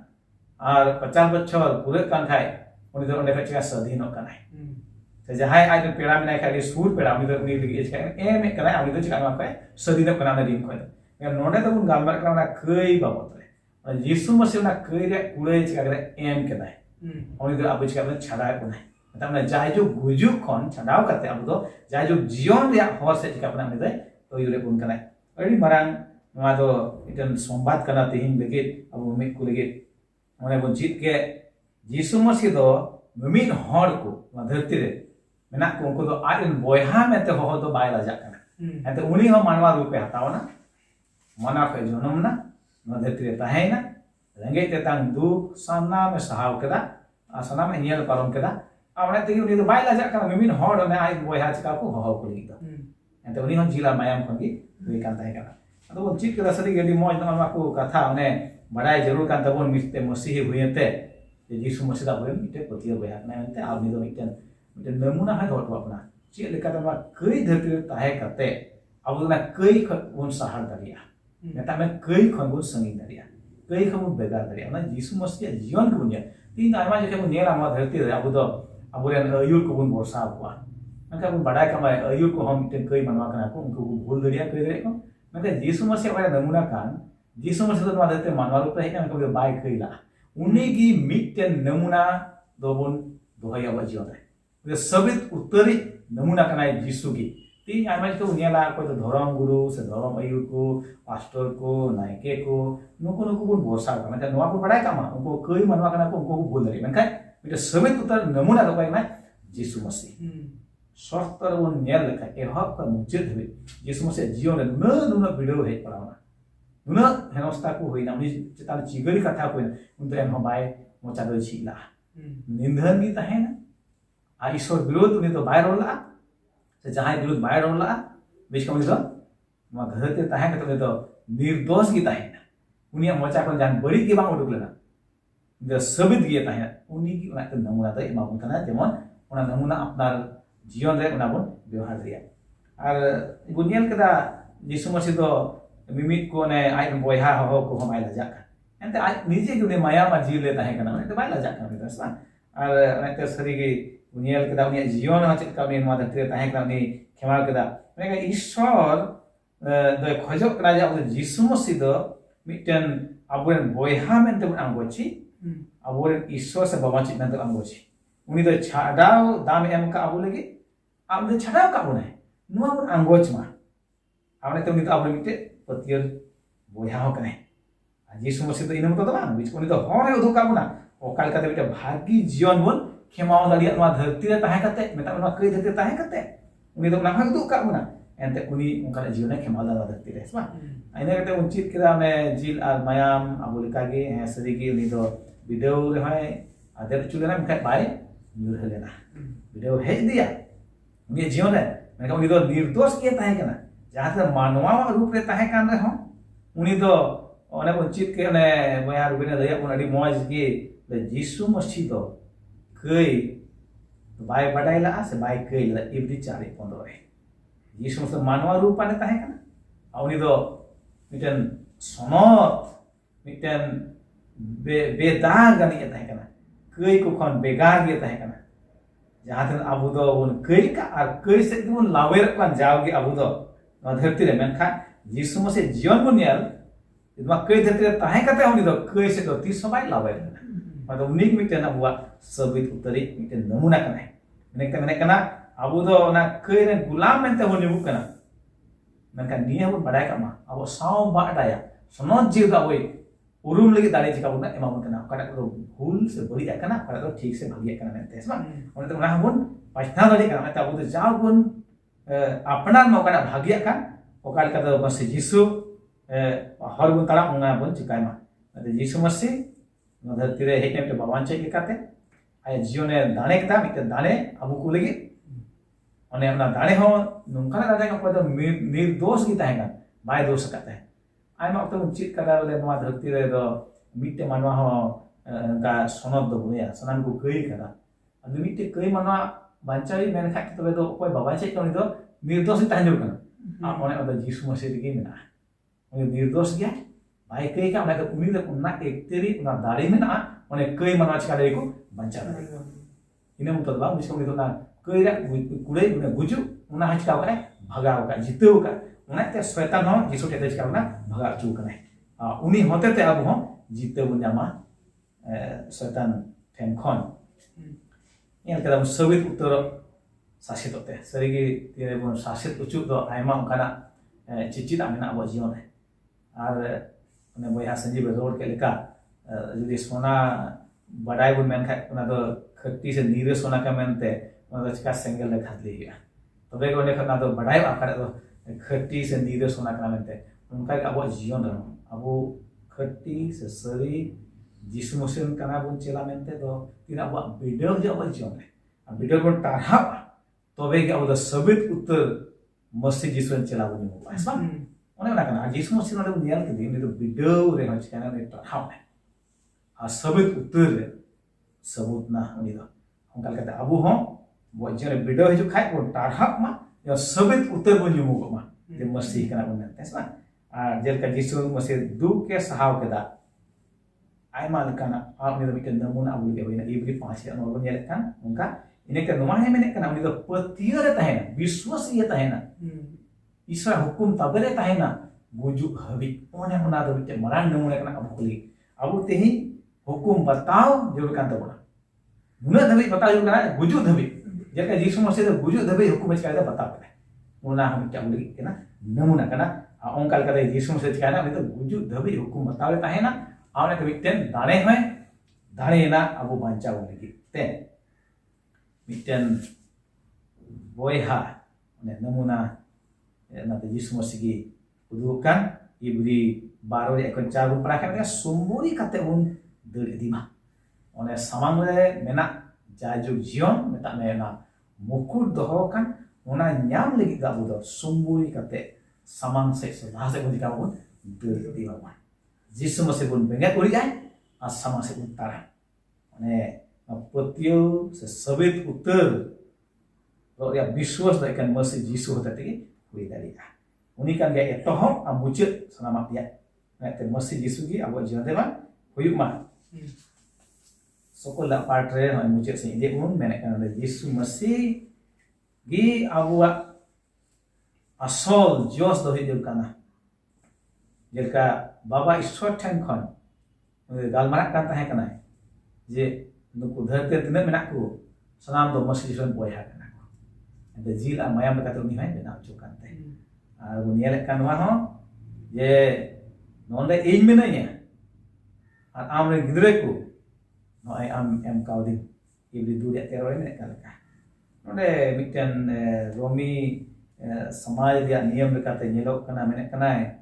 और 50 बछर पूरे कान खाय उनी दो ओने को चिका स्वाधीन कानाय से जहाय आइ पेड़ा में खाय सूर पेड़ा उनी दो उनी लगी चिका एम कानाय उनी दो चिका मा खाय स्वाधीन काना ऋण खाय मे नोडे तो बुन गालमार काना कई बाबत रे यीशु मसीह ना कई रे कुड़े चिका करे एम केनाय उनी दो अब चिका छाडा कोनाय तमने जायजो गुजु खन छाडाव करते अब दो जायजो जीवन रे हर से चिका पना दे तो युरे बुन कनाय अड़ी मारांग नवा दो इटन संवाद कना तिहिन लगे अब मिट को लगे ओने बन चित के यीशु मसीह दो मिमिन हर को धरती रे मेना को उनको दो आइन बोयहा में ते हो दो बाय लाजा कना एते उनी हो मानवा रूपे हतावना मना पे जनमना न धरती रे ताहेना रंगे ते तांग दुख सामना में सहाव केदा आसना में नियल पारम केदा आवने तेगी उनी दो बाय लाजा कना मिमिन हर ने आइन बोयहा चिका को हो को लगी दो एते उनी हो जिला मायाम खंगी दुई कान ताहे कना अदो बन चित केदा सरी गेडी मौज नमा को कथा ओने बड़ाई जरूर कान तबन मिस्ते मसीह हुयते यीशु मसीह दा बोले मिटे पतिया बोया ना एते आउनी दो मिटन नमूना है दो अपना चे लेका तमा कई धरती रे ताहे कते अब ना कई खन सहार दारिया नेता में कई खन बन संगी दारिया कई खन बेगा दारिया ना यीशु मसीह जीवन को बुनिया तीन आयमा जके बन नेला मा धरती रे अब दो अब रे अयुर को बन वर्षा हुआ नका बन बड़ाई कमा अयुर को हम मिटन कई मनवा कना को उनको भूल दारिया कई रे को नका यीशु मसीह वाला नमूना कान यीशु मसीह तो धरती मानवा रूप है ना को बाय कईला उन्हीं की मिटन नमूना दो बन दोहय अब जीवन रे सबित उत्तरी नमूना कना यीशु की तीन आयमा तो उनियाला कोई तो धर्म गुरु से धर्म अयुर को पास्टर को नायके को नुको नुको बन भरोसा करना त नवा को बड़ाई कामा उनको कई मनवा कना को उनको बोल दरी मनका मिटे सबित उत्तर नमूना तो पाइना यीशु मसीह शर्तर वो नेल लेखा ए हक का मुचित हुई यीशु मसीह जीवन न नुना वीडियो है पड़ावना नुना हेनस्ता को होइना उनी चितान चिगरी कथा को उन तो एम बाय मोचा दो छिला निंदन की तहे ना आ ईश्वर विरोध उनी तो बाय रोला से जहां विरोध बाय रोला बीच कमी तो मा घर ते तहे के तो निर्दोष की तहे ना उनी मोचा को जान बड़ी के बांग उडुक लेना द सबित गे तहे उनी की उना नमूना तो एमा बन कना जेमन उना नमूना अपना जीवन रे उना बन व्यवहार दिया और बुनियल कदा यीशु मसीह तो मिमित को ने आइ बोयहा हो को हम आइला जाका एंते आज निजे के ने माया मा जीव लेता है कना एंते बाइला जाका मिदसला और एंते सरी के बुनियल कदा उनी जीवन हो चित का ने मा दते ताहे कना ने खेमा कदा ने ईश्वर द खजो कना जा यीशु मसीह दो mitten अबुन बोयहा मेनते आंगोची aburen Ishwar se baba cik nanti anggoci. Uni do chadau dam em ka abu lagi, abu do chadau ka abu nai. Nuah pun anggoc mah. Abu itu uni do abu lagi petier boya ho kene. Jisu Masih do ina mto bang, bis uni do hore udu ka abu na. Okal kata bita bhagi jion bun khemau daliat nuah dharti re tahe kate, meta nuah kei dharti tahe kate. Uni do nang udu ka abu na. Ente uni ungkana jion ne khemau daliat dharti re. Sama. Ini kata uncit kira me jil al mayam abu likage sedigi uni do video re hai ada chulena mkai bai nyur helena. Video hej dia. Uni jion re mereka uni do nirdos ke tahe kana. Jahat manwa rup re tahe kan re ho. Uni do one uncit ke ne boya rubina daya pun adi moj ge le Jisu Masih do kei bai badai la se bai kei la ibdi cari pondore. Jisu Masih manwa rupa ne tahe kana. Uni do miten sonot miten bedar gani ya tahe kana kei ko kon begar ge tahe kana jahaten abu do bun kei ka ar kei se bun lawer kan jao ge abu do no dharti re menkha Jisu Masih jion bun yel idma kei dharti re tahe kate uni do kei se do tis sabai lawer kana mado unik miten abuwa sabit utari miten namuna kana menek kana abu do na kei re gulam mente bun nyebut kana menkhan niya bun badai kama abo saw ba daya sonot jiu da oi urum lagi dare jika bun emang kena kada ko bhul se bari kana kada ko ठीक से भागी kana mente sama one to na bun pachna dare kana meta abu jao bun apnar mau kada भागी kan okal kada Masih Jisu har bun tara unga bun cikai ma ade Jisu Masih no dharti re hekam te bawanche ekate ay jione dane kita mite dane abu ko lagi one na dane ho nungkana dane ko pada निर्दोष kita है bye दोष करते हैं आई मा तो उचित करा ले मा धरती रे दो मिटे मानवा हो का सोनत दो बुया सनान को कई करा अदु मिटे कई मानवा बांचाई मेन खाक तबे दो कोई बाबा चेक करी दो निर्दोष तांजो कना आ ओने अद जीसु मसीह गे मेना ओने निर्दोष गया बाय कई का ओने उनी दो उना एकतेरी उना दाड़ी मेना ओने कई मानवा चका दे को बांचा इने मुतो बा मुसको उनी दो ना कई रा कुड़े उने गुजु उना हचका करे भगाव का जितेव का उन्हें शैतान हो जिसु टेते चिका ना भगा चू कने उनी होते ते अब हो जीते बन जामा शैतान ठेन खन ᱧᱮᱞ ᱠᱮᱫᱟᱢ ᱥᱟᱵᱤᱛ ᱩᱛᱟᱹᱨ ᱥᱟᱥᱤᱛᱚᱜ ᱛᱮ ᱥᱟᱹᱨᱤᱜᱮ ᱛᱤᱨᱮ ᱵᱚᱱ ᱥᱟᱥᱤᱛ ᱩᱪᱩᱜ ᱫᱚ ᱟᱭᱢᱟ ᱚᱱᱠᱟᱱᱟᱜ ᱪᱤᱪᱤᱫᱟᱜ ᱢᱮᱱᱟᱜ ᱟᱵᱚ ᱡᱤᱭᱚᱱ ᱨᱮ ᱟᱨ ᱚᱱᱮ ᱵᱚᱭᱦᱟ ᱥᱟᱸᱡᱤᱵ ᱨᱚᱲ ᱠᱮᱫ ᱞᱮᱠᱟ ᱡᱩᱫᱤ ᱥᱚᱱᱟ ᱵᱟᱰᱟᱭ ᱵᱚᱱ ᱢᱮᱱᱠᱷᱟᱡ ᱚᱱᱟ ᱫᱚ ᱠᱷᱟᱹᱴᱤ ᱥᱮ ᱱᱤᱨᱟᱹ ᱥᱚᱱᱟ ᱠᱟ ᱢᱮᱱᱛᱮ ᱚᱱᱟ ᱫᱚ ᱪᱤᱠᱟ ᱥᱮᱸᱜᱮᱞ ᱨᱮ ᱠᱷᱟᱫᱞᱤ ᱦᱩᱭᱩᱜᱼᱟ ᱛᱚᱵᱮ ᱜᱮ ᱚᱸᱰᱮ ᱠᱷᱚᱱ ᱚᱱᱟ ᱫᱚ ᱵᱟᱰᱟᱭᱚᱜᱼᱟ ᱚᱠᱟᱴᱟᱜ ᱫᱚ ᱠᱷᱟᱹᱴᱤ ᱥᱮ ᱱᱤᱨᱟᱹ ᱥᱚᱱᱟ ᱠᱟᱱᱟ ᱢᱮᱱᱛᱮ ᱚᱱᱠᱟᱜᱮ ᱟᱵᱚᱣᱟᱜ ᱡᱤᱭᱚᱱ ᱨᱮ ᱟᱵᱚ ᱠᱷᱟᱹᱴᱤ ᱥᱮ ᱥᱟᱹᱨᱤ ᱡᱤᱥᱩ ᱢᱚᱥᱤᱦ ᱠᱟᱱᱟ ᱵᱚᱱ ᱪᱮᱞᱟ ᱢᱮᱱᱛᱮ ᱫᱚ ᱛᱤᱱᱟᱹᱜ ᱟᱵᱚᱣᱟᱜ ᱵᱤᱰᱟᱹᱣ ᱦᱤᱡᱩᱜᱼᱟ ᱟᱵᱚᱣᱟᱜ ᱡᱤᱭᱚᱱ ᱨᱮ ᱵᱤᱰᱟᱹᱣ ᱵᱚᱱ ᱴᱟᱨᱦᱟᱣᱟ ᱛᱚᱵᱮ ᱜᱮ ᱟᱵᱚ ᱫᱚ ᱥᱟᱹᱵᱤᱛ ᱩᱛᱟᱹᱨ ᱢᱚᱥᱤᱦ ᱡᱤᱥᱩ ᱨᱮᱱ ᱪᱮᱞᱟ ᱵᱚᱱ ᱧᱩᱢᱚᱜᱼᱟ ᱦᱮᱸ ᱵᱟᱝ ᱚᱱᱮ ᱚᱱᱟ ᱠᱟᱱᱟ ᱡᱤᱥᱩ ᱢᱚᱥᱤᱦ ᱱᱚᱰᱮ ᱵᱚᱱ ᱧᱮᱞ ᱠᱮᱫᱮ ᱩᱱᱤ ᱫᱚ ᱵᱤᱰᱟᱹᱣ ᱨᱮ ᱦᱚᱸ ᱪᱤᱠᱟᱹᱭᱟ ᱩᱱᱤ ᱴᱟᱨᱦᱟᱣ ᱮᱱᱟᱭ ᱟᱨ ᱥᱟᱹᱵᱤᱛ ᱩᱛᱟᱹᱨ ᱨᱮ ᱥᱟᱹᱵᱩᱛ ᱱᱟ ᱩᱱᱤ ᱫᱚ ᱚᱱᱠᱟ ᱞᱮᱠᱟᱛᱮ ᱟᱵᱚ ᱦᱚᱸ ᱟᱵᱚᱣᱟᱜ ᱡᱤᱭᱚᱱ ᱨᱮ ᱵᱤᱰᱟᱹᱣ ᱦᱤᱡᱩᱜ ᱠᱷᱟᱡ ᱵᱚᱱ ᱴᱟᱨᱦᱟᱣ ᱢᱟ ᱥᱟᱹᱵᱤᱛ ᱩᱛᱟᱹᱨ ᱵᱚᱱ ᱧᱩᱢᱚᱜᱚᱜ ᱢᱟ ᱡᱮ ᱢᱚᱥᱤᱦ ᱠᱟᱱᱟ ᱵᱚᱱ ᱢᱮᱱᱛᱮ ᱦᱮᱸ ᱵᱟᱝ ᱟᱨ ᱡᱮᱞᱮᱠᱟ ᱡᱤᱥᱩ ᱢᱚᱥᱤᱦ ᱫᱩᱠ ᱮ ᱥᱟᱦᱟᱣ ᱠᱮᱫᱟ ᱟᱭᱢᱟ ᱞᱮᱠᱟᱱᱟᱜ ᱩᱱᱤ ᱫᱚ ᱢᱤᱫᱴᱮᱱ ᱱᱟᱢᱩᱱᱟ ᱟᱵᱚ ᱞᱟᱹᱜᱤᱫ ᱦᱩᱭᱱᱟ ᱤᱵᱨᱤ 5 ᱱᱚᱣᱟ ᱵᱚᱱ ᱧᱮᱞᱮᱫ ᱠᱟᱱ ᱚᱱᱠᱟ ᱤᱱᱟᱹᱛᱮ ᱱᱚᱣᱟ ᱦᱮᱸ ᱢᱮᱱᱮᱫ ᱠᱟᱱᱟ ᱩᱱᱤ ᱫᱚ ᱯᱟᱹᱛᱭᱟᱹᱣ ᱨᱮ ᱛᱟᱦᱮᱱᱟ ᱵᱤᱥᱣᱟᱥ ᱤᱭᱟᱹ ᱛᱟᱦᱮᱱᱟ ईश्वर हुकुम तबरे ताहेना गुजुक हबी ओने होना दो बिटे मरान नमुने कना अब खुली अब तेही हुकुम बताओ जरूर कान तबना मुना धबी बताओ जरूर कना गुजु धबी जेका यीशु मसीह दो गुजु धबी हुकुम चिका बताओ कना ओना हम चाउली कना नमुना कना ओंकाल कदे यीशु मसीह चिका तो गुजु धबी हुकुम बताओ ताहेना आउने तो बिटे दाने है दानेना अब बांचा लगी ते बिटेन बोयहा ने नमुना nanti Yesus Masih gi udukan ibri baru dia akan caru perakan dia sumburi kata un dari dima oleh samang le menak jaju jion metak mena mukur dohokan ona nyam lagi gak budo sumburi kata samang se bahasa pun dikamu dari dima man Yesus Masih pun bengat uri kan samang se pun tarang oleh petiu sesebit uter kalau dia biswas ikan Masih Yesus tadi hui dari uni kan gaya tohom amucut selama dia nete Masih Yesus gi abo jion deba huyuk ma sokol la patre no amucut se ide un menekan ada Yesus Masih gi abo asol jos do hidup kana jelka baba ishwar tan kon galmarak kan tahe kana je nuku dharti tina menak ku sanam do masih jon boya kana ku ente jil ar mayam kata uni hai bena ucukan teh ar bu nyelek kan wa ho je nonde ᱤᱧ ᱢᱮᱱᱟᱹᱧᱟ ar amre gidre ku no ai am em kauding ibli duriya teror ini kalaka nonde mitten romi samaj dia niyam lekate nyelok kana menek kana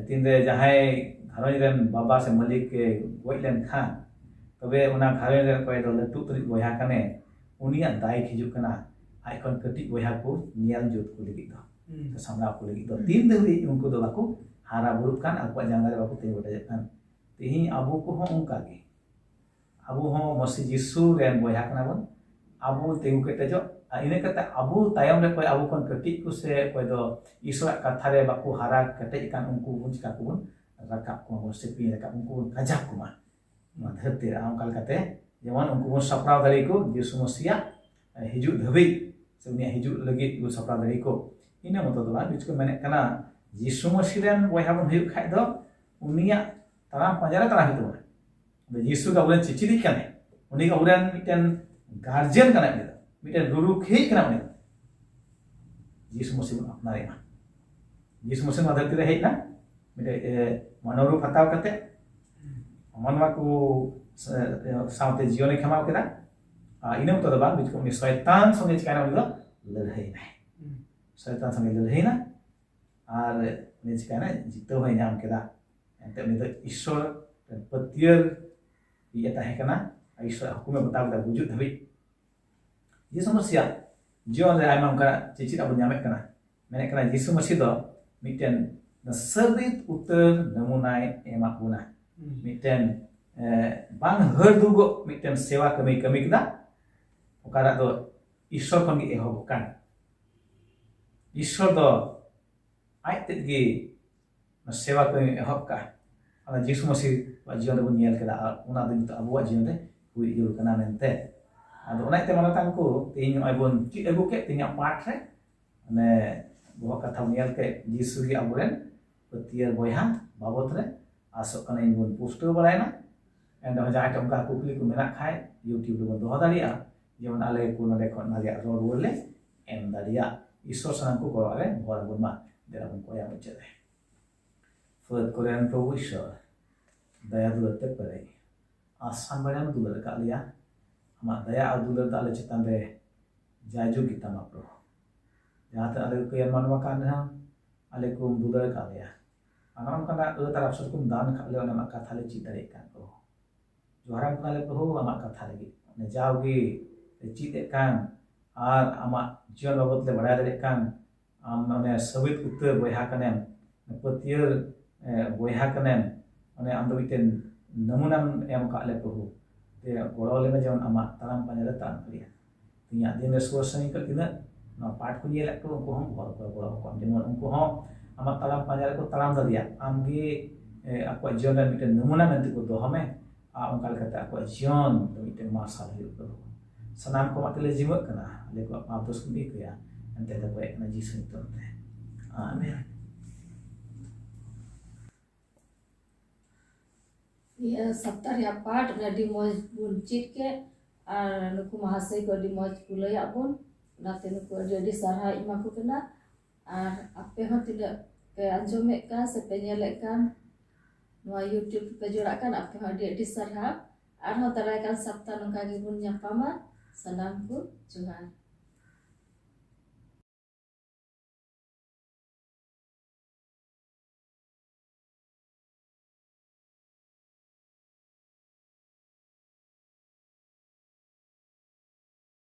tinde jahai gharon ren baba se malik ke goj len khan tobe ona gharon ren koy do latu turit boya kane uniya dai hijuk kana ai kon ketik boya ku nyel jut ku lagi do samra ku lagi do tin dewi unku do baku hara buruk kan aku jangan ada baku tengok aja kan tihi abu ku ho ungka ge abu ho masih jisu ren boya kana bon abu tengok kete jo ini kata abu tayam re koy abu kon ketik ku se koy do isra kathare baku hara kete ikan ungku pun cika ku rakap ku mo sepi rakap ungku kajak ku mah madhati am kal kate jeman ungku pun saprau dari ku jisu musia hijau dhabi sebenarnya hijau lagi ku saprau dari ku ini moto do lah bicu menek kana jisu musiren boy habon hiu khai do unia taram panjara kana hitu mah jisu ka bulan ciciri kane uni ka bulan miten guardian kana gitu miten guru khei kana uni jisu musim apnare mah jisu musim madhati re hei na mite manoru pataw kate manwa ku saute jione khamau keda ina moto do ba bicu uni shaitan songe chikana uni do lerhei na shaitan songe lerhei na ar ini chikana jito hoy nyam keda ente uni do ishwar dan petier iya tahe kana ishwar hukume bataw da wujud dhabi Yesus Masih John le aimam kana cicit abu nyamek kana menek kana Yesus Masih do miten na serbit uter namunai emak guna miten bang herdugo miten sewa kami kita ukara do ishwar kon gi ehobukan ishwar do ai tetgi na sewa kami ehobka ala Yesus Masih wa jion do nyel kada una do abu wa jion de hui jul kana mente ado ona te manatangku tinyo ai bon ci egu ke tinya patre ne bo katha nyel ke Yesus gi aburen petier boyha babot re asok kana ingun poster balaina endo jaha kam ka kukli ku menak khai YouTube do do dalia jeon ale ku na rekod na ya ro role em dalia iso sanku ko ale bor bor ma dera ko ya mechere fod korean to wisho daya dulu te pare asan badan dulu ka lia ama daya adulur ta ale chitan re jaju kita ma pro jahat ale ko yan manwa kan ha ale kum dulur ka lia anam kana taraf surkum dan ka le nama ka thale chitare kan ko joharam kale ko ama ka thale gi ne jawgi chite kan ar ama jion babot le bada dare kan am ne sabit uttar boyha kanem petier boyha kanem ane am do biten namunam em ka le ko te goro le jeon ama taram panjara tan kaliya tinya din resource ka tina na part ku yela ko ko hom goro ko demon ko hom ama taram panjara ko taram dalia amge aku jion dan biten namunam nanti ko do hame ongkal kata aku jion do biten masal hiu ko sanam ko matele jiwa kana le ko apus ku bi ko ya ante da ko na jisun to amen ya sabtar ya part na di moj bun chit ke ar nuku mahasai ko di moj pula ya bun nate nuku jadi sarha ima ku kena ar ape ho tidak ke anjome ka se penyelek kan no YouTube pe jurakan ape ho dia di sarha ar ho tarakan sabtar nungka gi bun nyapama salamku Tuhan.